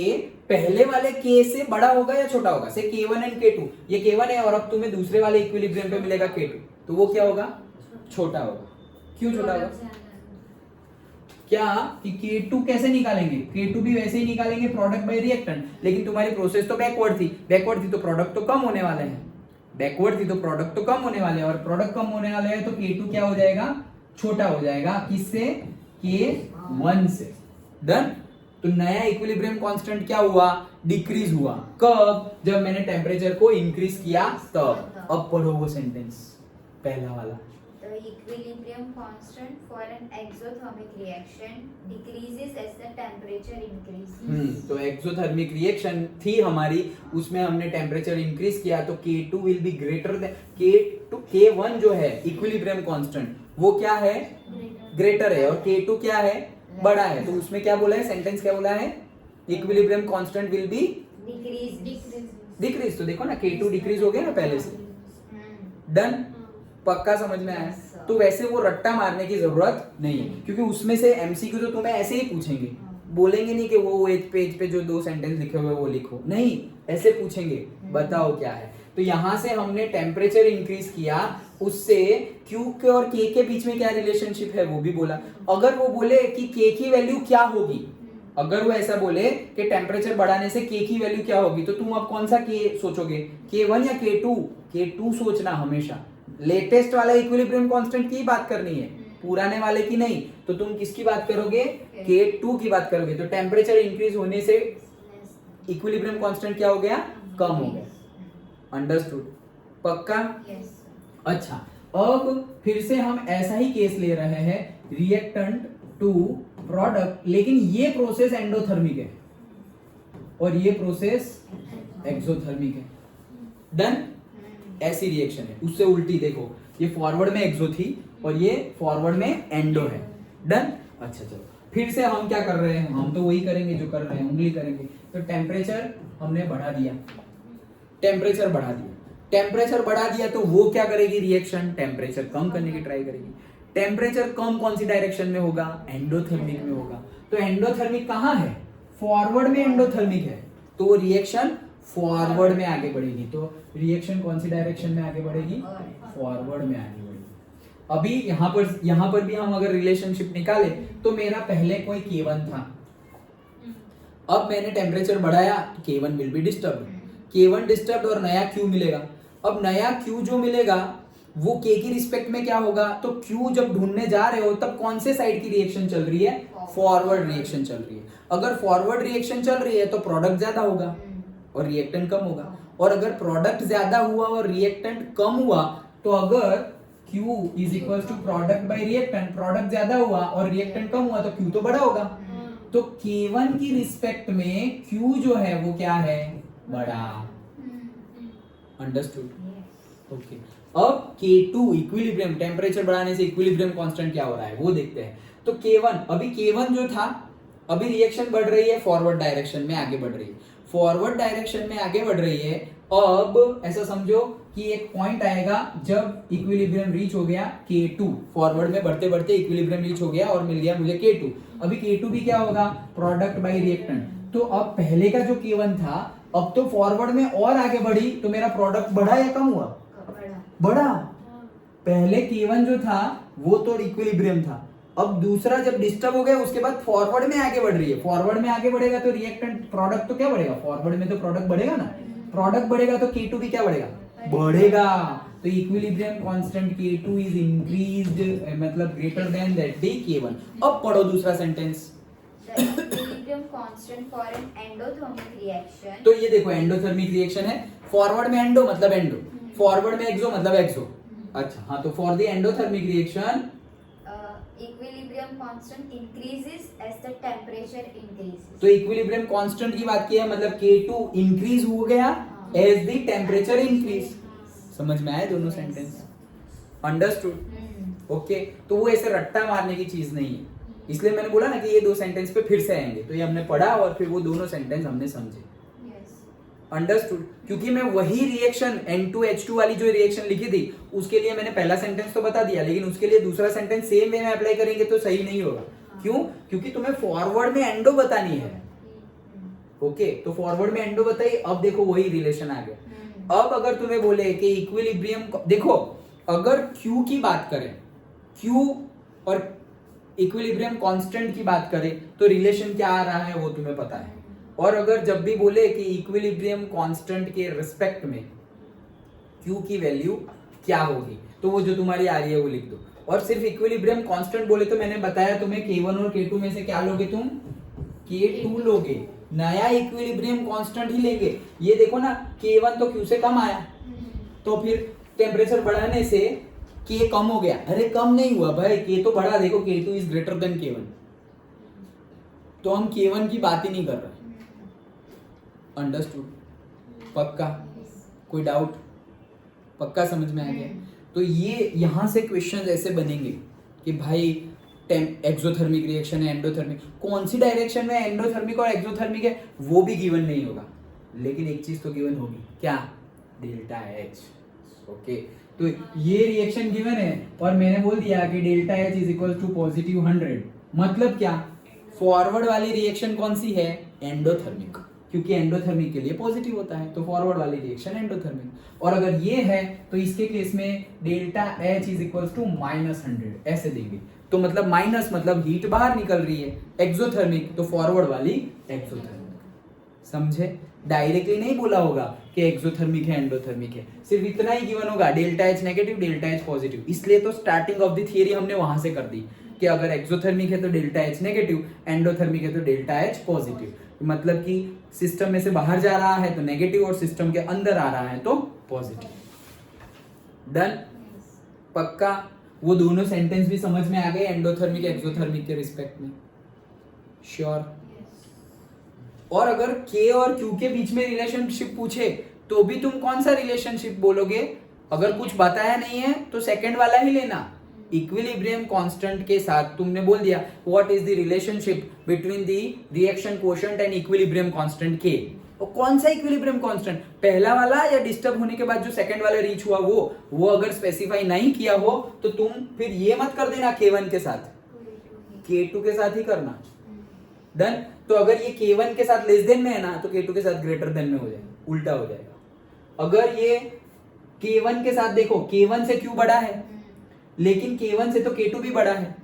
पहले वाले K से बड़ा होगा या छोटा होगा? से K1 एंड K2, ये K1 है और अब तुम्हें दूसरे वाले इक्विलिब्रियम पे मिलेगा K2, तो वो क्या होगा? छोटा होगा। क्यों छोटा होगा? क्या कि K2 कैसे निकालेंगे? K2 भी वैसे ही निकालेंगे, प्रोडक्ट बाय रिएक्टेंट। लेकिन तुम्हारी प्रोसेस तो बैकवर्ड थी तो प्रोडक्ट तो कम होने वाले हैं। बैकवर्ड थी तो प्रोडक्ट तो कम होने वाले हैं, और प्रोडक्ट कम होने वाले हैं तो K2 क्या हो जाएगा? छोटा हो जाएगा, किससे? K1 से। डन। तो नया इक्विलिब्रियम कांस्टेंट क्या हुआ? डिक्रीज हुआ। कब? जब मैंने टेम्परेचर को इंक्रीज किया तब। अब पढ़ो वो सेंटेंस, पहला वाला। The equilibrium constant for an exothermic reaction decreases as the temperature increases. तो एक्सोथर्मिक रिएक्शन थी हमारी, उसमें हमने टेम्परेचर इंक्रीज किया तो K2 will be greater than K2। K1 जो है इक्विलिब्रियम कांस्टेंट वो क्या है? ग्रेटर है, और K2 क्या है? बड़ा है। तो उसमें क्या बोला है? सेंटेंस क्या बोला है? Equilibrium constant will be decrease. तो देखो ना, K2 डिक्रीज हो गया ना पहले से। डन। पक्का समझ में आया? तो वैसे वो रट्टा मारने की जरूरत नहीं है, क्योंकि उसमें से एमसीक्यू तो तुम्हें ऐसे ही पूछेंगे, बोलेंगे नहीं कि वो एक पेज पे जो 2 सेंटेंस लिखे हुए वो लिखो, नहीं, ऐसे पूछेंगे बताओ क्या है। तो यहाँ से हमने टेम्परेचर इंक्रीज किया, उससे Q के और K के बीच में क्या रिलेशनशिप है वो भी बोला। अगर वो बोले कि K की वैल्यू क्या होगी, अगर वो ऐसा बोले कि टेम्परेचर बढ़ाने से K की वैल्यू क्या होगी, तो तुम अब कौन सा K सोचोगे? K1 या K2? K2 सोचना हमेशा। लेटेस्ट वाला इक्विलिब्रियम कांस्टेंट की बात करनी है, पुराने वाले की नहीं। तो तुम किसकी बात करोगे? K2 की बात करोगे। तो टेम्परेचर इंक्रीज होने से इक्विलिब्रियम कांस्टेंट क्या हो गया? कम हो गया। अंडरस्टूड? पक्का? अच्छा, अब फिर से हम ऐसा ही केस ले रहे हैं, रिएक्टेंट टू प्रोडक्ट, लेकिन ये प्रोसेस एंडोथर्मिक है और ये प्रोसेस एक्सोथर्मिक है। डन। ऐसी रिएक्शन है, उससे उल्टी देखो, ये फॉरवर्ड में एक्सो थी और ये फॉरवर्ड में एंडो है। डन। अच्छा चलो, फिर से हम क्या कर रहे हैं? हम तो वही करेंगे जो कर रहे हैं, उंगली करेंगे। तो टेम्परेचर हमने बढ़ा दिया, टेम्परेचर बढ़ा दिया, टेम्परेचर बढ़ा दिया, तो वो क्या करेगी रिएक्शन? टेम्परेचर कम करने की ट्राई करेगी। टेम्परेचर कम कौन सी डायरेक्शन में होगा? एंडोथर्मिक में होगा। तो एंडोथर्मिक कहाँ है? फॉरवर्ड में एंडोथर्मिक है, तो रिएक्शन फॉरवर्ड में आगे बढ़ेगी। तो रिएक्शन कौन सी डायरेक्शन में आगे बढ़ेगी? फॉरवर्ड में आगे बढ़ेगी। अभी यहाँ पर भी हम अगर रिलेशनशिप निकाले तो मेरा पहले कोई K1 था, अब मैंने टेम्परेचर बढ़ाया तो K1 will be disturb. K1 disturb और नया Q मिलेगा। अब नया Q जो मिलेगा वो K की रिस्पेक्ट में क्या होगा? तो Q जब ढूंढने जा रहे हो तब कौन से साइड की रिएक्शन चल रही है? फॉरवर्ड रिएक्शन चल रही है। अगर फॉरवर्ड रिएक्शन चल रही है तो प्रोडक्ट ज्यादा होगा और रिएक्टेंट कम होगा, और अगर प्रोडक्ट ज्यादा हुआ और रिएक्टेंट कम हुआ तो अगर Q is equal to product by reactant, product ज्यादा हुआ और रिएक्टेंट कम हुआ तो Q तो बड़ा होगा। तो K1 की रिस्पेक्ट में Q जो है वो क्या है? बड़ा। अंडरस्टूड? ओके। अब K2 इक्विलिब्रियम, टेम्परेचर बढ़ाने से इक्विलिब्रियम कांस्टेंट क्या हो रहा है वो देखते हैं। तो K1, अभी K1 जो था, अभी रिएक्शन बढ़ रही है, फॉरवर्ड डायरेक्शन में आगे बढ़ रही है, फॉरवर्ड डायरेक्शन में आगे बढ़ रही है। अब ऐसा समझो कि एक पॉइंट आएगा जब इक्विलिब्रियम रीच हो गया K2, फॉरवर्ड में बढ़ते बढ़ते इक्विलिब्रियम रीच हो गया और मिल गया मुझे K2। अभी K2 भी क्या होगा? Product by reactant. तो अब पहले का जो K1 था, अब तो फॉरवर्ड में और आगे बढ़ी, तो मेरा प्रोडक्ट बढ़ा या कम हुआ? बढ़ा। पहले K1 जो था वो तो इक्विलिब्रियम था, अब दूसरा जब डिस्टर्ब हो गया उसके बाद फॉरवर्ड में आगे बढ़ रही है। फॉरवर्ड में आगे बढ़ेगा तो रिएक्टेंट प्रोडक्ट तो क्या बढ़ेगा? फॉरवर्ड में तो प्रोडक्ट बढ़ेगा ना, प्रोडक्ट बढ़ेगा तो K2 भी क्या बढ़ेगा? बढ़ेगा। तो equilibrium constant K2 is increased, मतलब greater than that the K1। अब पढ़ो दूसरा sentence. Equilibrium constant for an endothermic reaction. तो ये देखो एंडोथर्मिक रिएक्शन है, फॉरवर्ड में एंडो मतलब एंडो, फॉरवर्ड में एक्सो मतलब एक्सो। अच्छा हाँ, तो for the endothermic reaction equilibrium constant increases as the temperature increases. तो इक्विलिब्रियम कांस्टेंट की बात की है, मतलब K2 इंक्रीज हो गया एज द टेम्परेचर इंक्रीज। समझ में आए दोनों सेंटेंस? अंडरस्टूड? ओके। तो वो ऐसे रट्टा मारने की चीज नहीं है, इसलिए मैंने बोला ना कि ये 2 सेंटेंस पे फिर से आएंगे, तो ये हमने पढ़ा और फिर वो दोनों सेंटेंस हमने समझे। अंडरस्टूड? क्योंकि मैं वही रिएक्शन N2H2 वाली जो रिएक्शन लिखी थी उसके लिए मैंने पहला सेंटेंस तो बता दिया, लेकिन उसके लिए दूसरा सेंटेंस सेम वे में अप्लाई करेंगे तो सही नहीं होगा। क्यों? क्योंकि तुम्हें फॉरवर्ड में एंडो बतानी है। ओके, तो फॉरवर्ड में एंडो बताई, अब देखो वही रिलेशन आ गया। अब अगर तुम्हें बोले कि इक्विलिब्रियम, देखो अगर Q की बात करें, Q और इक्विलिब्रियम कांस्टेंट की बात करें तो रिलेशन क्या आ रहा है वो तुम्हें पता है। और अगर जब भी बोले कि इक्विलिब्रियम कांस्टेंट के रिस्पेक्ट में Q की वैल्यू क्या होगी, तो वो जो तुम्हारी आ रही है वो लिख दो। और सिर्फ इक्विलिब्रियम कांस्टेंट बोले तो मैंने बताया तुम्हें K1 और K2 में से क्या लोगे तुम, K2 लोगे, नया इक्विलिब्रियम कांस्टेंट ही लेंगे। ये देखो ना K1 तो Q से कम आया, तो फिर टेम्परेचर बढ़ाने से K कम हो गया। अरे कम नहीं हुआ भाई, K तो बढ़ा, देखो K2 is greater than K1, तो हम K1 की बात ही नहीं कर रहे। अंडरस्टूड? पक्का? कोई डाउट? पक्का समझ में आ गया? तो ये यहां से क्वेश्चन ऐसे बनेंगे कि भाई एक्सोथर्मिक रिएक्शन है, एंडोथर्मिक, कौन सी डायरेक्शन में एंडोथर्मिक और एक्सोथर्मिक है वो भी गिवन नहीं होगा, लेकिन एक चीज तो गिवन होगी, क्या? Delta H. ओके, तो ये रिएक्शन गिवन है और मैंने बोल दिया कि delta H is equal to positive 100। मतलब क्या? फॉरवर्ड वाली रिएक्शन कौन सी है? एंडोथर्मिक, क्योंकि एंडोथर्मिक के लिए पॉजिटिव होता है, तो फॉरवर्ड वाली रिएक्शन एंडोथर्मिक। और अगर ये है तो इसके केस में delta H is equal to -100 ऐसे देंगे। तो मतलब माइनस मतलब हीट बाहर निकल रही है, एक्सोथर्मिक तो फॉरवर्ड वाली एक्सोथर्मिक। समझे? डायरेक्टली नहीं बोला होगा कि एक्सोथर्मिक है एंडोथर्मिक है, सिर्फ इतना ही गिवन होगा, delta H negative, delta H positive. इसलिए तो स्टार्टिंग ऑफ द थियरी हमने वहां से कर दी कि अगर एक्सोथर्मिक है तो डेल्टा एच नेगेटिव, एंडोथर्मिक है तो डेल्टा एच पॉजिटिव। मतलब कि सिस्टम में से बाहर जा रहा है तो नेगेटिव और सिस्टम के अंदर आ रहा है तो पॉजिटिव। डन? पक्का? वो दोनों सेंटेंस भी समझ में आ गए एंडोथर्मिक एक्सोथर्मिक के रिस्पेक्ट में? श्योर? और अगर K और Q के बीच में रिलेशनशिप पूछे तो भी तुम कौन सा रिलेशनशिप बोलोगे? अगर कुछ बताया नहीं है तो सेकंड वाला ही लेना। इक्विलिब्रियम कांस्टेंट के साथ तुमने बोल दिया what is the relationship between the reaction coefficient and equilibrium constant K। और कौन सा इक्विलिब्रियम कांस्टेंट, पहला वाला या डिस्टर्ब होने के बाद जो सेकंड वाला रीच हुआ वो अगर स्पेसिफाई नहीं किया हो तो तुम फिर ये मत कर देना K1 के साथ, K2 के साथ ही करना। डन? तो अगर ये K1 के साथ लेस देन में है ना तो K2 के साथ ग्रेटर देन में हो जाएगा, उल्टा हो जाएगा। अगर ये K1 के साथ देखो K1 से Q बड़ा है, लेकिन K1 से तो K2 भी बड़ा है,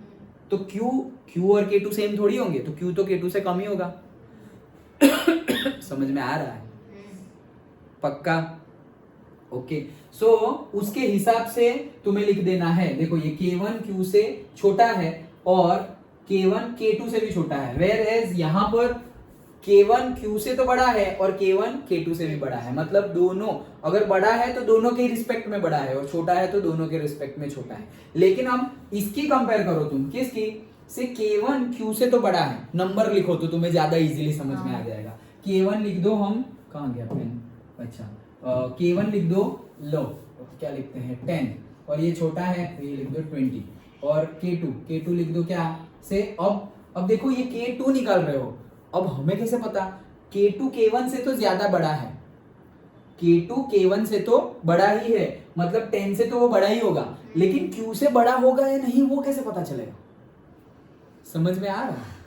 तो Q और K2 सेम थोड़ी होंगे, तो Q तो K2 से कम ही होगा। समझ में आ रहा है? पक्का? ओके, सो उसके हिसाब से तुम्हें लिख देना है, देखो ये K1 Q से छोटा है और K1 K2 से भी छोटा है, वेयर एज यहां पर K1 Q से तो बड़ा है और K1 K2 से भी बड़ा है। मतलब दोनों अगर बड़ा है तो दोनों के रिस्पेक्ट में बड़ा है और छोटा है तो दोनों के रिस्पेक्ट में छोटा है। लेकिन हम इसकी कंपेयर करो तुम किसकी से, K1 Q से तो बड़ा है, नंबर लिखो तो तुम्हें ज्यादा इजीली समझ में आ जाएगा। K1 लिख दो, हम कहाँ गया पेन, अच्छा K1 लिख दो, लो क्या लिखते हैं 10, और ये छोटा है तो ये लिख दो 20, और K2 लिख दो क्या से। अब देखो ये K2 निकाल रहे हो, अब हमें कैसे पता? K2 K1 से तो ज्यादा बड़ा है, K2 K1 से तो बड़ा ही है, मतलब 10 से तो वो बड़ा ही होगा, लेकिन Q से बड़ा होगा या नहीं वो कैसे पता चलेगा? समझ में आ रहा है?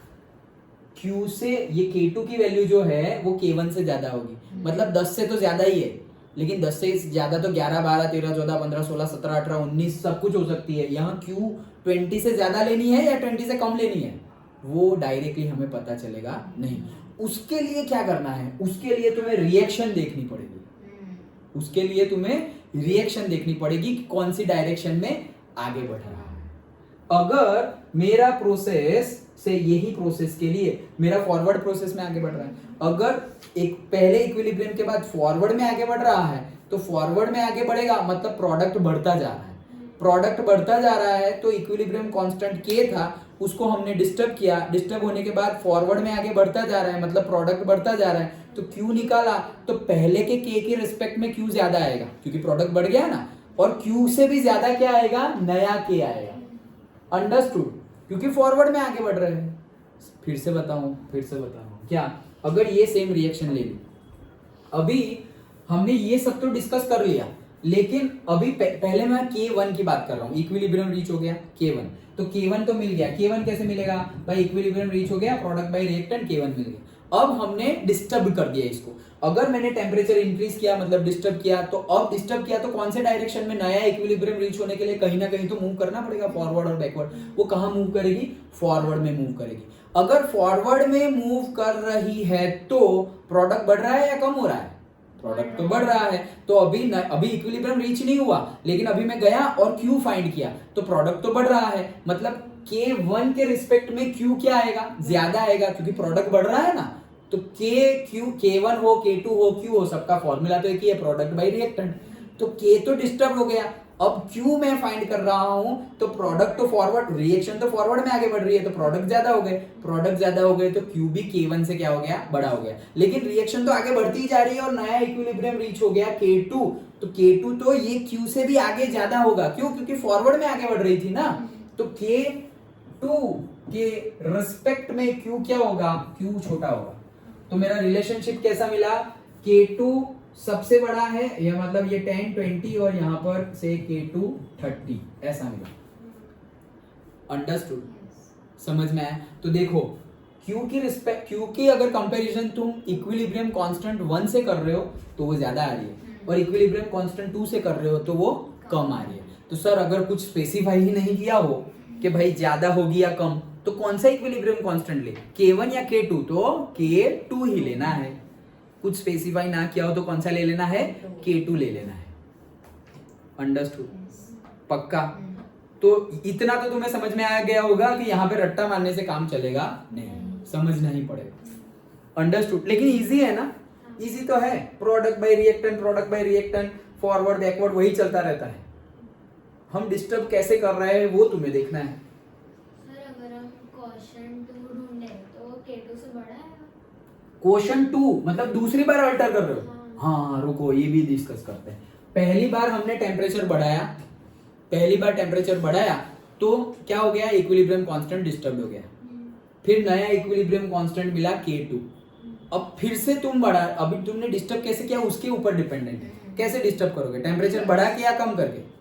Q से ये K2 की वैल्यू जो है वो K1 से ज्यादा होगी, मतलब 10 से तो ज्यादा ही है, लेकिन 10 से ज्यादा तो 11, 12, 13, 14, 15, 16, 17, 18, 19 सब कुछ हो सकती है। यहाँ Q 20 से ज्यादा लेनी है या 20 से कम लेनी है वो डायरेक्टली हमें पता चलेगा नहीं। उसके लिए क्या करना है? उसके लिए तुम्हें रिएक्शन देखनी पड़ेगी, उसके लिए तुम्हें रिएक्शन देखनी पड़ेगी कि कौन सी डायरेक्शन में आगे बढ़ रहा है। अगर मेरा प्रोसेस से यही प्रोसेस के लिए मेरा फॉरवर्ड प्रोसेस में आगे बढ़ रहा है, अगर एक पहले इक्विलिब्रियम के बाद फॉरवर्ड में आगे बढ़ रहा है तो फॉरवर्ड में आगे बढ़ेगा मतलब प्रोडक्ट बढ़ता जा रहा है, प्रोडक्ट बढ़ता जा रहा है तो इक्विलिब्रियम कांस्टेंट K था उसको हमने डिस्टर्ब किया, डिस्टर्ब होने के बाद फॉरवर्ड में आगे बढ़ता जा रहा है मतलब प्रोडक्ट बढ़ता जा रहा है, तो Q निकाला तो पहले के K के रिस्पेक्ट में Q ज्यादा आएगा क्योंकि प्रोडक्ट बढ़ गया ना, और Q से भी ज्यादा क्या आएगा? नया K आएगा। अंडरस्टूड? क्योंकि फॉरवर्ड में आगे बढ़ रहे हैं। फिर से बताऊं क्या? अगर ये सेम रिएक्शन ले ली, अभी हमने ये सब तो डिस्कस कर लिया, लेकिन अभी पहले मैं K1 की बात कर रहा हूँ। इक्विलिब्रियम रीच हो गया K1, तो K1 तो मिल गया। K1 कैसे मिलेगा भाई? इक्विलिब्रियम रीच हो गया, प्रोडक्ट बाय रिएक्टेंट K1 मिल गया। अब हमने डिस्टर्ब कर दिया इसको, अगर मैंने टेम्परेचर इंक्रीज किया मतलब डिस्टर्ब किया, तो अब डिस्टर्ब किया तो कौन से डायरेक्शन में? नया इक्विलिब्रियम रीच होने के लिए कहीं ना कहीं तो मूव करना पड़ेगा, फॉरवर्ड और बैकवर्ड। वो कहाँ मूव करेगी? फॉरवर्ड में मूव करेगी। अगर फॉरवर्ड में मूव कर रही है तो प्रोडक्ट बढ़ रहा है या कम हो रहा है? प्रोडक्ट तो बढ़ रहा है। तो अभी इक्विलिब्रियम रीच नहीं हुआ, लेकिन अभी मैं गया और Q फाइंड किया तो प्रोडक्ट तो बढ़ रहा है, मतलब K1 के रिस्पेक्ट में Q क्या आएगा, ज्यादा आएगा, क्योंकि प्रोडक्ट बढ़ रहा है ना। तो K1 हो, K2 हो, Q हो, सबका फॉर्मूला तो एक ही है, प्रोडक्ट बाई रिएक्टेंट। तो K तो डिस्टर्ब हो गया, अब Q मैं फाइंड कर रहा हूं, तो प्रोडक्ट तो फॉरवर्ड, रिएक्शन तो फॉरवर्ड में आगे बढ़ रही है, तो प्रोडक्ट ज्यादा हो गए, तो Q भी K1 से क्या हो गया, बड़ा हो गया। लेकिन रिएक्शन तो आगे बढ़ती ही जा रही है और नया इक्विलिब्रियम रीच हो गया K2, तो K2 तो ये Q से भी आगे ज्यादा होगा, क्यों, क्योंकि फॉरवर्ड में आगे बढ़ रही थी ना। तो K2 के रिस्पेक्ट में Q क्या होगा, Q छोटा होगा। तो मेरा रिलेशनशिप कैसा मिला, K2 सबसे बड़ा है, यह मतलब ये 10 20 और यहाँ पर से K2 30 ऐसा मिला। अंडरस्टूड, समझ में आया। तो देखो Q की रिस्पेक्ट, Q की अगर कंपैरिजन तुम इक्विलिब्रियम कांस्टेंट 1 से कर रहे हो तो वो ज्यादा आ रही है, और इक्विलिब्रियम कांस्टेंट 2 से कर रहे हो तो वो कम आ रही है। तो सर अगर कुछ स्पेसिफाई ही नहीं किया हो कि भाई ज्यादा होगी या कम, तो कौन सा इक्विलिब्रियम कांस्टेंट ले, K1 या K2, तो K2 ही लेना है। कुछ स्पेसिफाई ना किया हो तो कौन सा ले लेना है, K2 ले लेना है। अंडरस्टूड, पक्का। तो इतना तो तुम्हें समझ में आ गया होगा कि यहाँ पे रट्टा मारने से काम चलेगा नहीं, समझना ही पड़ेगा। अंडरस्टूड, लेकिन इजी है ना, इजी तो है, product by reactant, forward backward वही चलता रहता है। हम डिस्टर्ब कैसे कर रहे हैं वो तुम्हें देखना है। सर अगर हम क्वोशंट 2 ढूंढे तो K2 से बड़ा है? क्वोशंट 2 मतलब दूसरी बार अल्टर कर रहे हो। हाँ रुको, ये भी डिस्कस करते हैं। पहली बार हमने टेम्परेचर बढ़ाया, तो क्या हो गया, इक्विलिब्रियम कांस्टेंट डिस्टर्ब हो गया। फिर नया इक्विलिब्रियम कांस्टेंट मिला K2। अब फिर से तुम बढ़ा, अभी तुमने डिस्टर्ब कैसे किया उसके ऊपर डिपेंडेंट है, कैसे डिस्टर्ब करोगे, टेम्परेचर बढ़ा के या कम करके,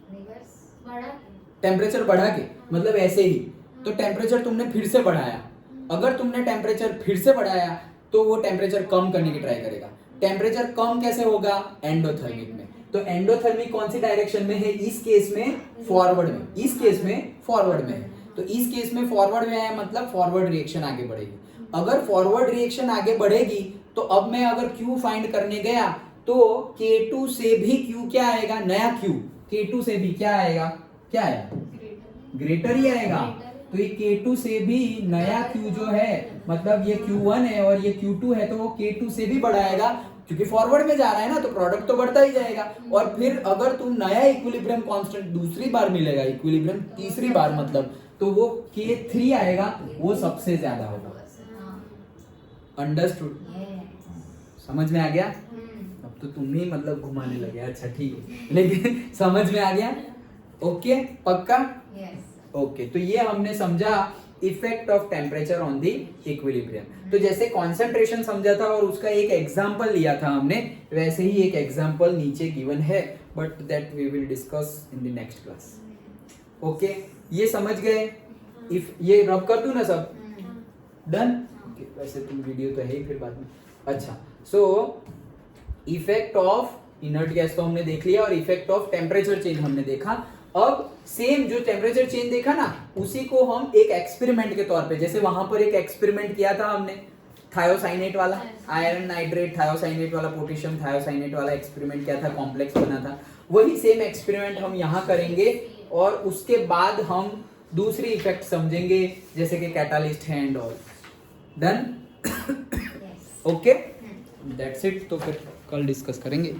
टेम्परेचर बढ़ा के, मतलब ऐसे ही। तो टेम्परेचर तुमने फिर से बढ़ाया, अगर तुमने टेम्परेचर फिर से बढ़ाया तो वो टेम्परेचर कम करने की ट्राई करेगा। टेम्परेचर कम कैसे होगा, एंडोथर्मिक में। तो एंडोथर्मिक कौन सी डायरेक्शन में है, इस केस में फॉरवर्ड में, इस केस में फॉरवर्ड में है। तो इस केस में फॉरवर्ड में है, मतलब फॉरवर्ड रिएक्शन आगे बढ़ेगी। अगर फॉरवर्ड रिएक्शन आगे बढ़ेगी तो अब मैं अगर Q फाइंड करने गया तो K2 से भी Q क्या आएगा, नया Q K2 से भी क्या आएगा, क्या आएगा, ग्रेटर ही आएगा। तो ये K2 से भी नया Q जो है, मतलब ये Q1 है और ये Q2 है, तो वो K2 से भी बढ़ा आएगा, क्योंकि फॉरवर्ड में जा रहा है ना, तो प्रोडक्ट तो बढ़ता ही जाएगा। और फिर अगर तुम नया इक्विलिब्रियम कांस्टेंट दूसरी बार मिलेगा, इक्विलिब्रियम तीसरी बार मतलब, तो वो K3 आएगा, वो सबसे ज्यादा होगा। अंडरस्टूड, समझ में आ गया। अब तो तुम ही मतलब घुमाने लगे, अच्छा ठीक है, लेकिन समझ में आ गया, ओके पक्का। ओके, तो ये हमने समझा effect of temperature on the equilibrium. तो जैसे कॉन्सेंट्रेशन समझा था और उसका एक एग्जांपल लिया था हमने, वैसे ही एक एग्जांपल नीचे गिवन है, but that we will discuss in the next class. Okay, ये समझ गए। इफ ये रब कर दूं ना सब, डन। ओके, वैसे तुम वीडियो तो है ही फिर बाद में। अच्छा, सो इफेक्ट ऑफ इनर्ट गैस तो हमने देख लिया और इफेक्ट ऑफ टेम्परेचर चेंज हमने देखा। अब सेम जो टेम्परेचर चेंज देखा ना, उसी को हम एक एक्सपेरिमेंट के तौर पे, जैसे वहां पर एक एक्सपेरिमेंट किया था हमने थायोसाइनेट वाला, आयरन नाइट्रेट थायोसाइनेट वाला, पोटेशियम थायोसाइनेट वाला एक्सपेरिमेंट किया था, कॉम्प्लेक्स बना था। वही सेम एक्सपेरिमेंट हम यहाँ करेंगे और उसके बाद हम दूसरी इफेक्ट समझेंगे, जैसे कि कैटालिस्ट है and all. Done, okay, that's it. तो फिर कल डिस्कस करेंगे।